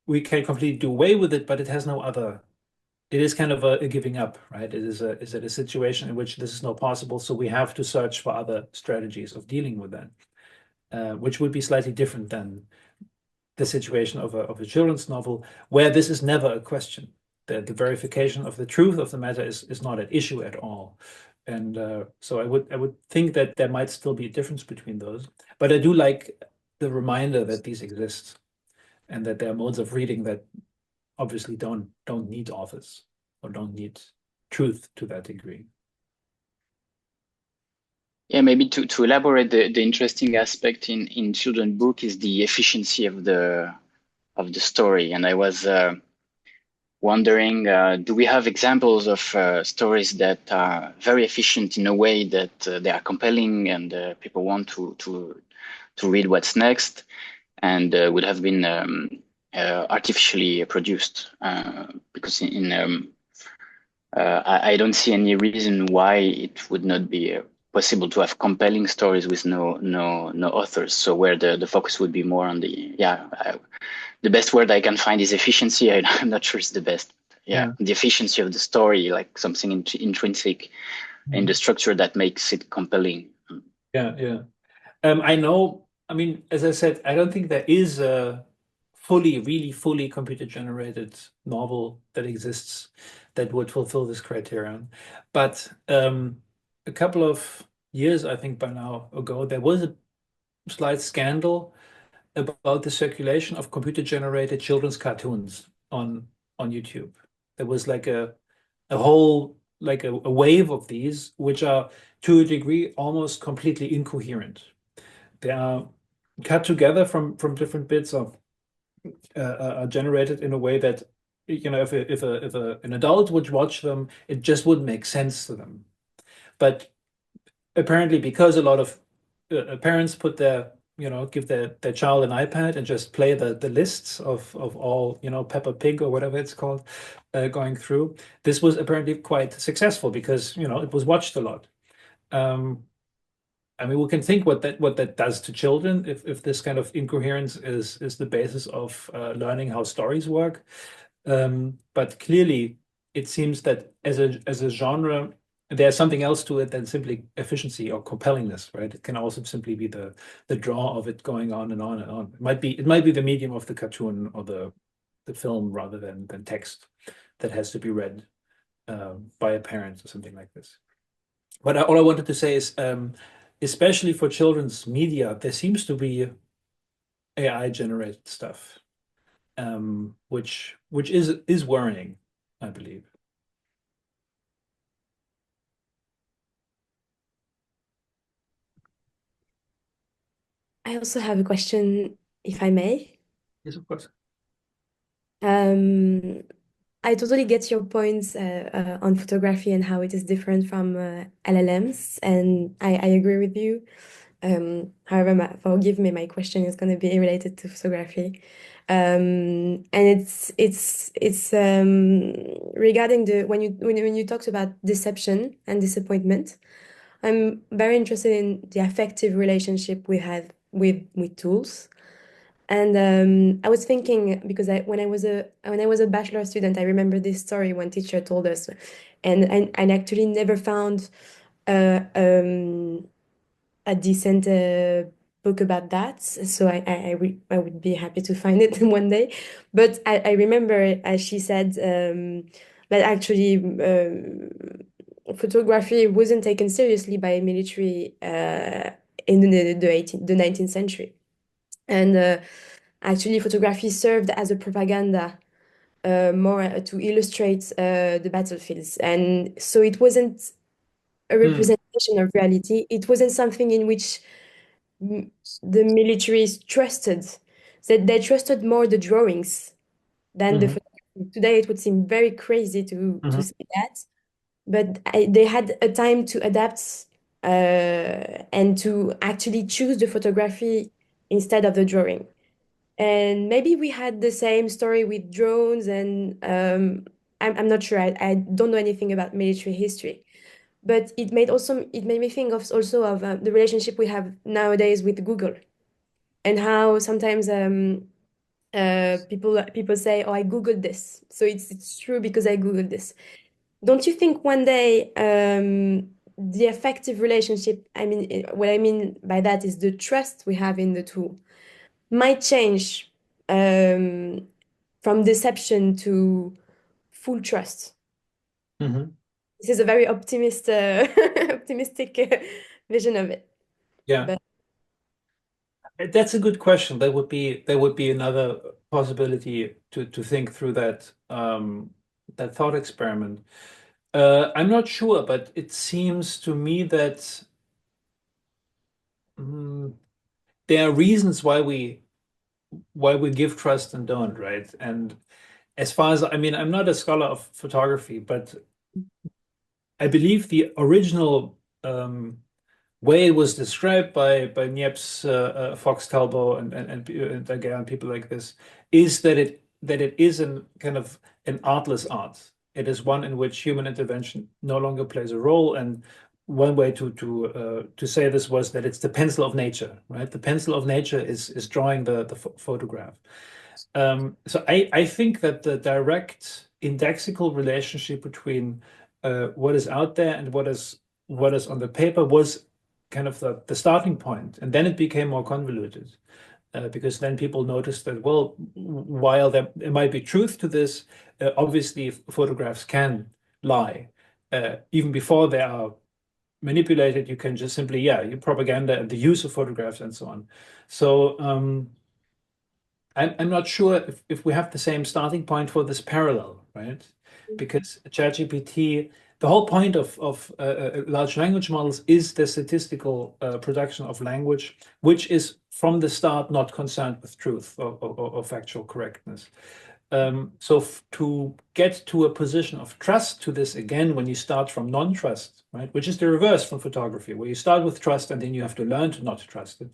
we can completely do away with it, but it has no other. It is kind of a giving up, right? It is a situation in which this is not possible, so we have to search for other strategies of dealing with that, which would be slightly different than the situation of a children's novel, where this is never a question. The verification of the truth of the matter is not an issue at all. And so I would think that there might still be a difference between those. But I do like the reminder that these exist, and that there are modes of reading that obviously don't need authors or don't need truth to that degree. Yeah, maybe to elaborate, the interesting aspect in children's book is the efficiency of the story. And I was wondering, do we have examples of stories that are very efficient in a way that they are compelling and people want to read what's next, and would have been artificially produced? Because I don't see any reason why it would not be possible to have compelling stories with no authors. So where the focus would be more on the best word I can find is efficiency. I'm not sure it's the best. The efficiency of the story, like something intrinsic in the structure that makes it compelling. I know. I mean, as I said, I don't think there is a really fully computer generated novel that exists that would fulfill this criterion. But a couple of years, I think by now ago, there was a slight scandal about the circulation of computer-generated children's cartoons on YouTube. There was like a whole a wave of these, which are to a degree almost completely incoherent. They are cut together from different bits of are generated in a way that, if an adult would watch them, it just wouldn't make sense to them. But apparently, because a lot of parents put give their child an iPad and just play the lists of all, Peppa Pig or whatever it's called, going through, this was apparently quite successful because, it was watched a lot. I mean, we can think what that does to children if this kind of incoherence is the basis of learning how stories work. But clearly, it seems that as a genre, there's something else to it than simply efficiency or compellingness, right? It can also simply be the draw of it going on and on and on. It might be the medium of the cartoon or the film rather than text that has to be read by a parent or something like this. But all I wanted to say is, especially for children's media, there seems to be AI generated stuff, which is worrying, I believe. I also have a question, if I may. Yes, of course. I totally get your points on photography and how it is different from LLMs, and I agree with you. However, forgive me, my question is going to be related to photography, and it's regarding when you talked about deception and disappointment. I'm very interested in the affective relationship we have with tools. And I was thinking, because when I was a bachelor student, I remember this story one teacher told us, and I actually never found a decent book about that. So I would be happy to find it one day. But I remember, as she said, that actually photography wasn't taken seriously by military in the 19th century. And actually, photography served as a propaganda more to illustrate the battlefields. And so it wasn't a representation of reality. It wasn't something in which the militaries trusted, that they trusted more the drawings than the photography. Today, it would seem very crazy to say that, but they had a time to adapt and to actually choose the photography instead of the drawing. And maybe we had the same story with drones, and I'm not sure. I don't know anything about military history, but it made me think of also of the relationship we have nowadays with Google, and how sometimes people say, "Oh, I Googled this, so it's true because I Googled this." Don't you think one day the effective relationship, I mean, what I mean by that is the trust we have in the tool might change from deception to full trust? This is a very optimistic vision of it. Yeah. But That's a good question. That would be another possibility to think through that thought experiment. I'm not sure, but it seems to me that there are reasons why we give trust and don't, right? And as far as I mean, I'm not a scholar of photography, but I believe the original way it was described by Niepce, Fox Talbot, and again people like this, is that it is an kind of an artless art. It is one in which human intervention no longer plays a role. And one way to say this was that it's the pencil of nature, right? The pencil of nature is drawing the photograph. So I think that the direct indexical relationship between what is out there and what is on the paper was kind of the starting point, and then it became more convoluted because then people noticed that, well, while there might be truth to this, obviously photographs can lie. Even before they are manipulated, you can just simply, you propaganda and the use of photographs and so on. So I'm not sure if we have the same starting point for this parallel, right? Because ChatGPT, the whole point of large language models is the statistical production of language, which is from the start not concerned with truth or factual correctness. So to get to a position of trust to this again, when you start from non-trust, right, which is the reverse from photography, where you start with trust and then you have to learn to not trust it.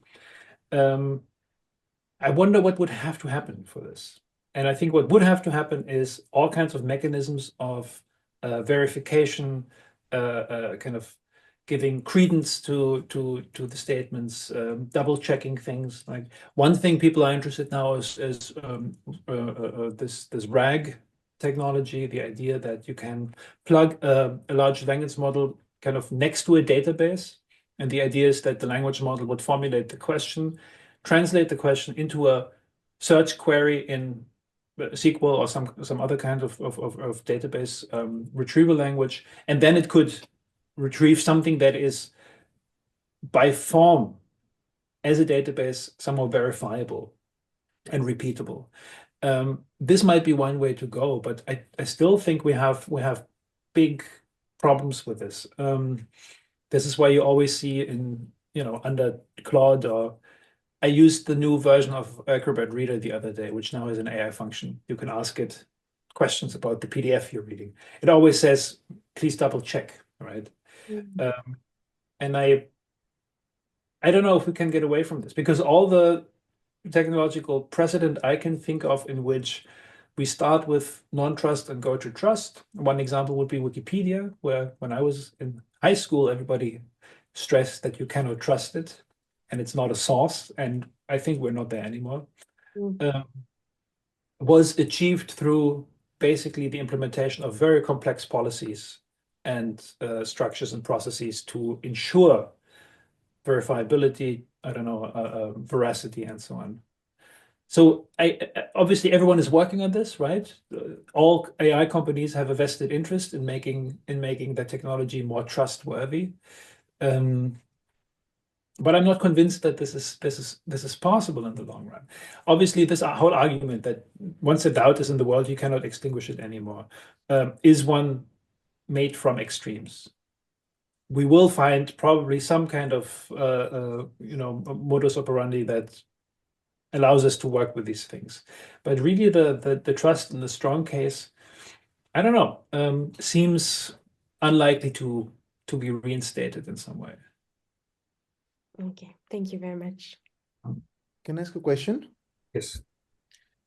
I wonder what would have to happen for this. And I think what would have to happen is all kinds of mechanisms of verification, kind of giving credence to the statements, double checking things. Like one thing people are interested now is this RAG technology, the idea that you can plug a large language model kind of next to a database. And the idea is that the language model would formulate the question, translate the question into a search query in SQL or some other kind of database retrieval language, and then it could retrieve something that is by form as a database somehow verifiable and repeatable. This might be one way to go, but I still think we have big problems with this. This is why you always see in, under Claude, or I used the new version of Acrobat Reader the other day, which now has an AI function. You can ask it questions about the PDF you're reading. It always says, please double check, right? And I don't know if we can get away from this, because all the technological precedent I can think of in which we start with non-trust and go to trust. One example would be Wikipedia, where when I was in high school, everybody stressed that you cannot trust it and it's not a source. And I think we're not there anymore. Was achieved through basically the implementation of very complex policies and structures and processes to ensure verifiability, veracity, and so on. So obviously everyone is working on this, right? All AI companies have a vested interest in making the technology more trustworthy. but I'm not convinced that this is possible in the long run. Obviously, this whole argument that once a doubt is in the world, you cannot extinguish it anymore, is one made from extremes. We will find probably some kind of modus operandi that allows us to work with these things. But really, the trust in the strong case, I don't know, seems unlikely to be reinstated in some way. Okay, thank you very much. Can I ask a question? Yes.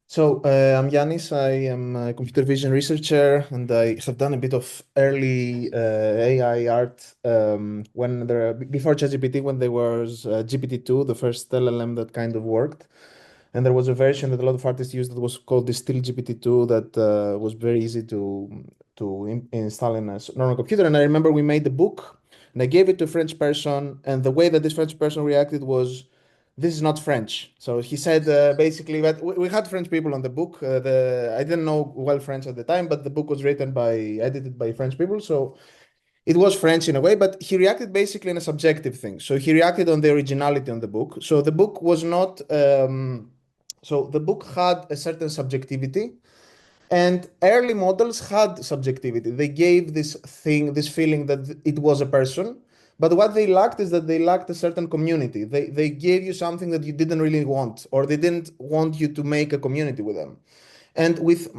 So I'm Yanis. I am a computer vision researcher, and I have done a bit of early AI art before ChatGPT, when there was GPT-2, the first LLM that kind of worked. And there was a version that a lot of artists used that was called the Still GPT-2 that was very easy to install in a normal computer. And I remember we made the book, and I gave it to a French person, and the way that this French person reacted was, "This is not French." So he said basically that we had French people on the book. I didn't know well French at the time, but the book was edited by French people. So it was French in a way, but he reacted basically in a subjective thing. So he reacted on the originality on the book. So the book was not, so the book had a certain subjectivity, and early models had subjectivity. They gave this feeling that it was a person. But what they lacked is that they lacked a certain community. They gave you something that you didn't really want, or they didn't want you to make a community with them. And with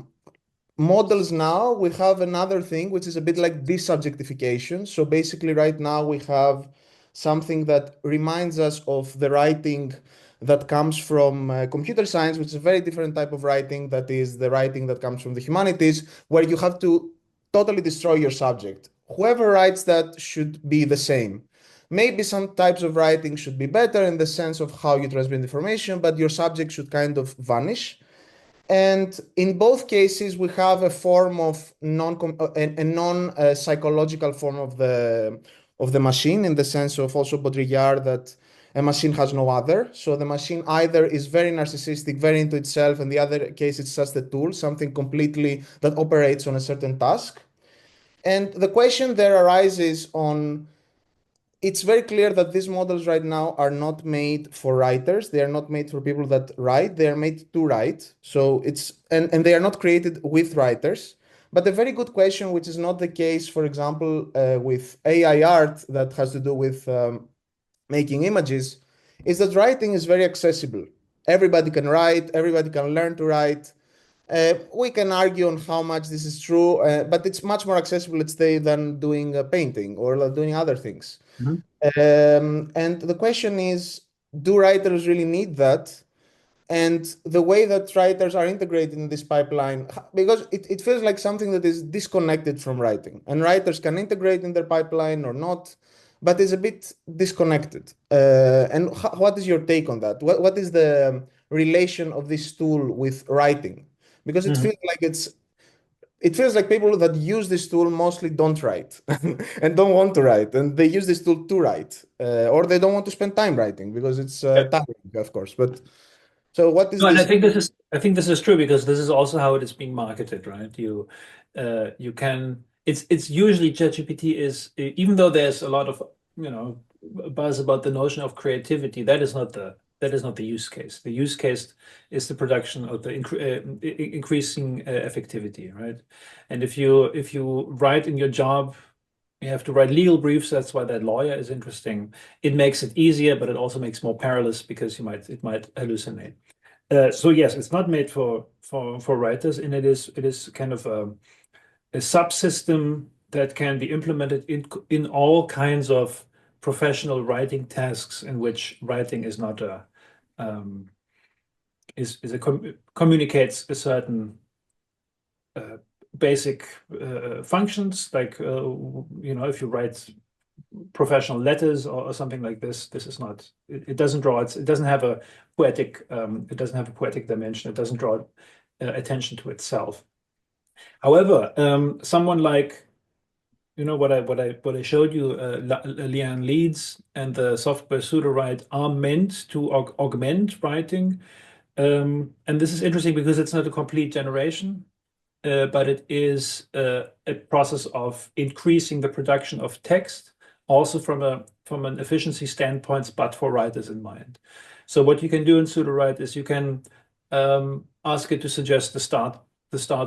models now, we have another thing, which is a bit like desubjectification. So basically right now we have something that reminds us of the writing that comes from computer science, which is a very different type of writing, that is the writing that comes from the humanities, where you have to totally destroy your subject. Whoever writes that should be the same. Maybe some types of writing should be better in the sense of how you transmit information, but your subject should kind of vanish. And in both cases, we have a form of non-psychological form of the machine, in the sense of also Baudrillard, that a machine has no other. So the machine either is very narcissistic, very into itself, and the other case it's just a tool, something completely that operates on a certain task. And the question there arises on, it's very clear that these models right now are not made for writers. They are not made for people that write. They are made to write. So and they are not created with writers. But a very good question, which is not the case, for example, with AI art that has to do with making images, is that writing is very accessible. Everybody can write. Everybody can learn to write. We can argue on how much this is true, but it's much more accessible, let's say, than doing a painting or doing other things. Mm-hmm. And the question is, do writers really need that? And the way that writers are integrated in this pipeline, because it feels like something that is disconnected from writing, and writers can integrate in their pipeline or not, but it's a bit disconnected. And what is your take on that? What is the relation of this tool with writing? Because it feels like people that use this tool mostly don't write and don't want to write, and they use this tool to write, or they don't want to spend time writing because it's tiring, of course. But so what is No, and this? I think this is true, because this is also how it is being marketed, right? You can, it's usually ChatGPT is, even though there's a lot of buzz about the notion of creativity, that is not the use case. The use case is the production of the increasing effectivity, right? And if you write in your job, you have to write legal briefs. That's why that lawyer is interesting. It makes it easier, but it also makes more perilous, because it might hallucinate. So yes, it's not made for writers, and it is kind of a subsystem that can be implemented in all kinds of professional writing tasks, in which writing is not communicates a certain basic functions, like if you write professional letters or something like this, this is not, it doesn't have a poetic dimension. It doesn't draw attention to itself. However, someone like what I showed you, Lian Leeds and the software pseudowrite are meant to augment writing, and this is interesting because it's not a complete generation, but it is a process of increasing the production of text also from an efficiency standpoint, but for writers in mind. So what you can do in pseudo-write is you can ask it to suggest the start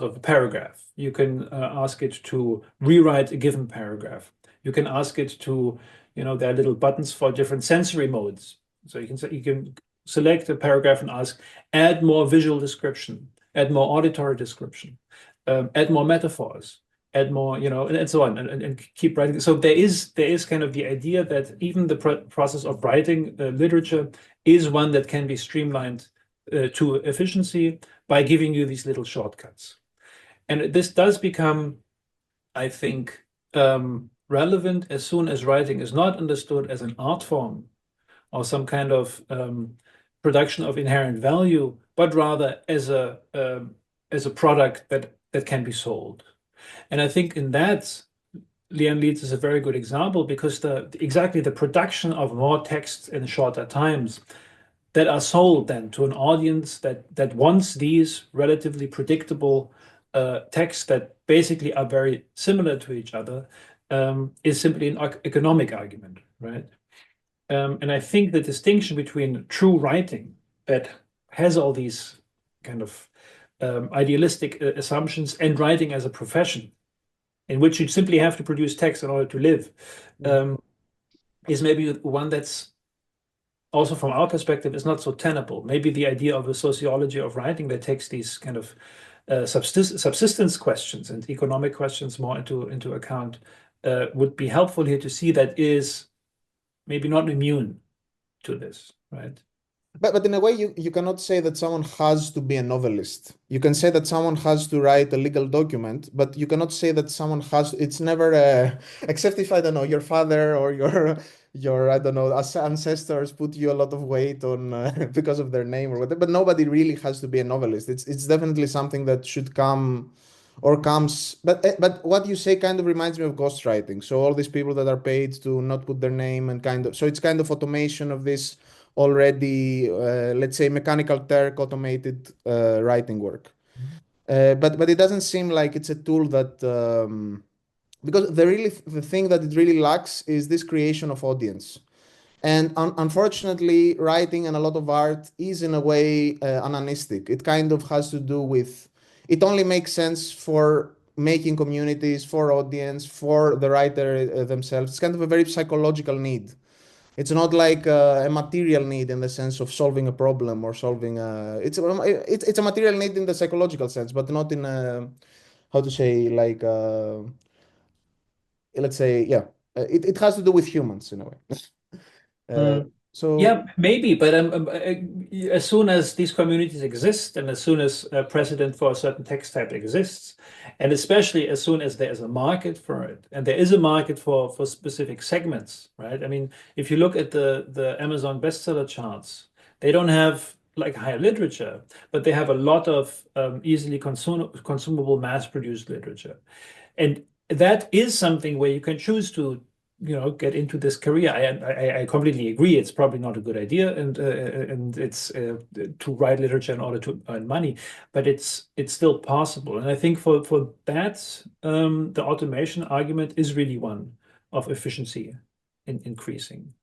of a paragraph. You can ask it to rewrite a given paragraph. You can ask it to, there are little buttons for different sensory modes. So you can select a paragraph and ask, add more visual description, add more auditory description, add more metaphors, add more, and so on, and keep writing. So there is kind of the idea that even the process of writing literature is one that can be streamlined to efficiency by giving you these little shortcuts. And this does become, I think, relevant as soon as writing is not understood as an art form or some kind of production of inherent value, but rather as a product that can be sold. And I think in that, Leon Leeds is a very good example, because exactly the production of more texts in shorter times that are sold then to an audience that wants these relatively predictable texts that basically are very similar to each other, is simply an economic argument, right? And I think the distinction between true writing that has all these kind of idealistic assumptions and writing as a profession, in which you simply have to produce text in order to live, is maybe one that's also from our perspective is not so tenable. Maybe the idea of a sociology of writing that takes these kind of subsistence questions and economic questions more into account would be helpful here to see that is maybe not immune to this, right? But in a way, you cannot say that someone has to be a novelist. You can say that someone has to write a legal document, but you cannot say that someone has. It's never except if, I don't know, your father or your I don't know, ancestors put you a lot of weight on because of their name or whatever. But nobody really has to be a novelist. It's definitely something that should come or comes. But what you say kind of reminds me of ghostwriting. So all these people that are paid to not put their name and kind of, so it's kind of automation of this already, let's say, mechanical Turk automated writing work. But it doesn't seem like it's a tool that, because the thing that it really lacks is this creation of audience. And unfortunately, writing and a lot of art is in a way ananistic. It kind of has to do with, it only makes sense for making communities, for audience, for the writer themselves. It's kind of a very psychological need. It's not like a material need in the sense of solving a problem or solving a. It's a material need in the psychological sense, but not in a, how to say, like let's say, yeah, it has to do with humans in a way. So yeah, maybe, but as soon as these communities exist, and as soon as a precedent for a certain text type exists, and especially as soon as there is a market for it, and there is a market for specific segments, right? I mean, if you look at the Amazon bestseller charts, they don't have like higher literature, but they have a lot of easily consumable mass-produced literature, and that is something where you can choose to get into this career. I completely agree. It's probably not a good idea, and it's to write literature in order to earn money, but it's still possible. And I think for that, the automation argument is really one of efficiency in increasing,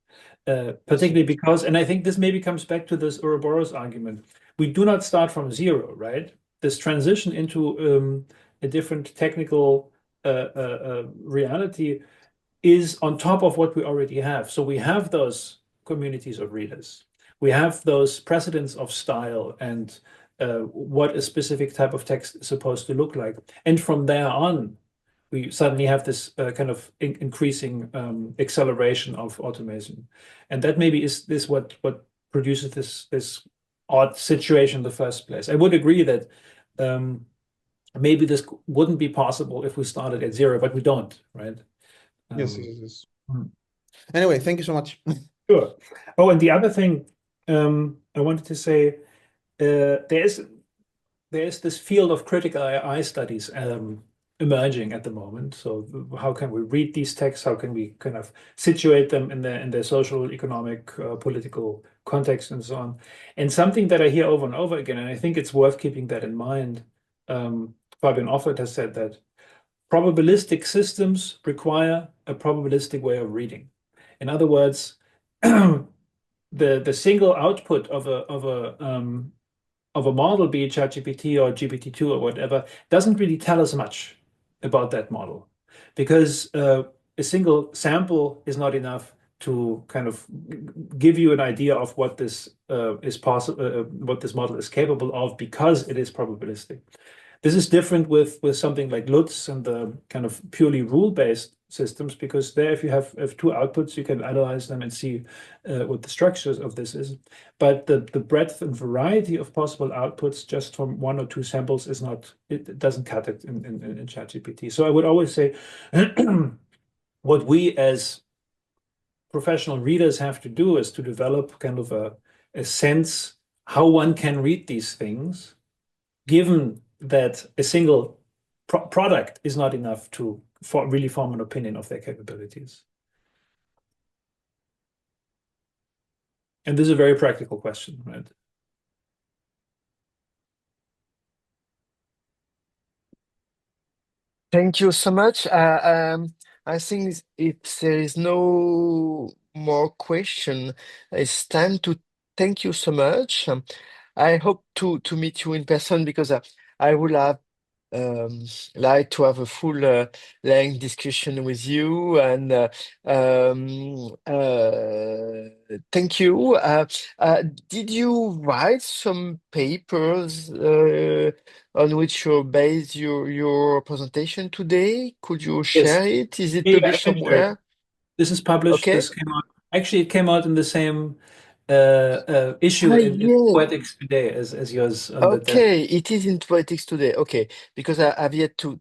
particularly because, and I think this maybe comes back to this Ouroboros argument. We do not start from zero, right? This transition into a different technical reality is on top of what we already have. So we have those communities of readers. We have those precedents of style and what a specific type of text is supposed to look like. And from there on, we suddenly have this kind of increasing acceleration of automation. And that maybe is this what produces this odd situation in the first place. I would agree that maybe this wouldn't be possible if we started at zero, but we don't, right? Yes. Anyway, thank you so much. Sure. Oh, and the other thing I wanted to say, there's this field of critical AI studies emerging at the moment. So how can we read these texts? How can we kind of situate them in their social, economic, political context and so on? And something that I hear over and over again, and I think it's worth keeping that in mind, Fabian Offert has said that probabilistic systems require a probabilistic way of reading. In other words, the single output of a model, be it ChatGPT or GPT-2 or whatever, doesn't really tell us much about that model, because a single sample is not enough to kind of give you an idea of what this is possible, what this model is capable of, because it is probabilistic. This is different with something like LUTs and the kind of purely rule-based systems, because there, if you have two outputs, you can analyze them and see what the structures of this is. But the breadth and variety of possible outputs just from one or two samples is not, it doesn't cut it in ChatGPT. So I would always say what we as professional readers have to do is to develop kind of a sense how one can read these things, given that a single product is not enough to really form an opinion of their capabilities. And this is a very practical question, right? Thank you so much. I think if there is no more question, it's time to thank you so much. I hope to meet you in person, because I would have like to have a full length discussion with you. And thank you. Did you write some papers on which you base your presentation today? Could you share it? Is it Yeah, I published can share it. somewhere? This is published. Okay. This came out. Actually, it came out in the same issue in Yeah. Poetics Today as yours on the desk. Okay, it is in Poetics Today. Okay, because I've yet to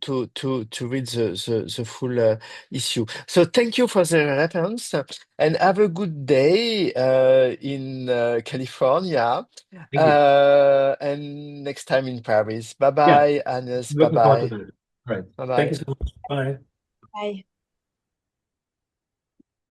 read the full issue. So thank you for the reference, and have a good day in California, Thank you. and next time in Paris. Bye Yeah, bye, Hannes. Bye looking forward to bye. that. All right. Bye Thank you bye. so much. Bye. Bye.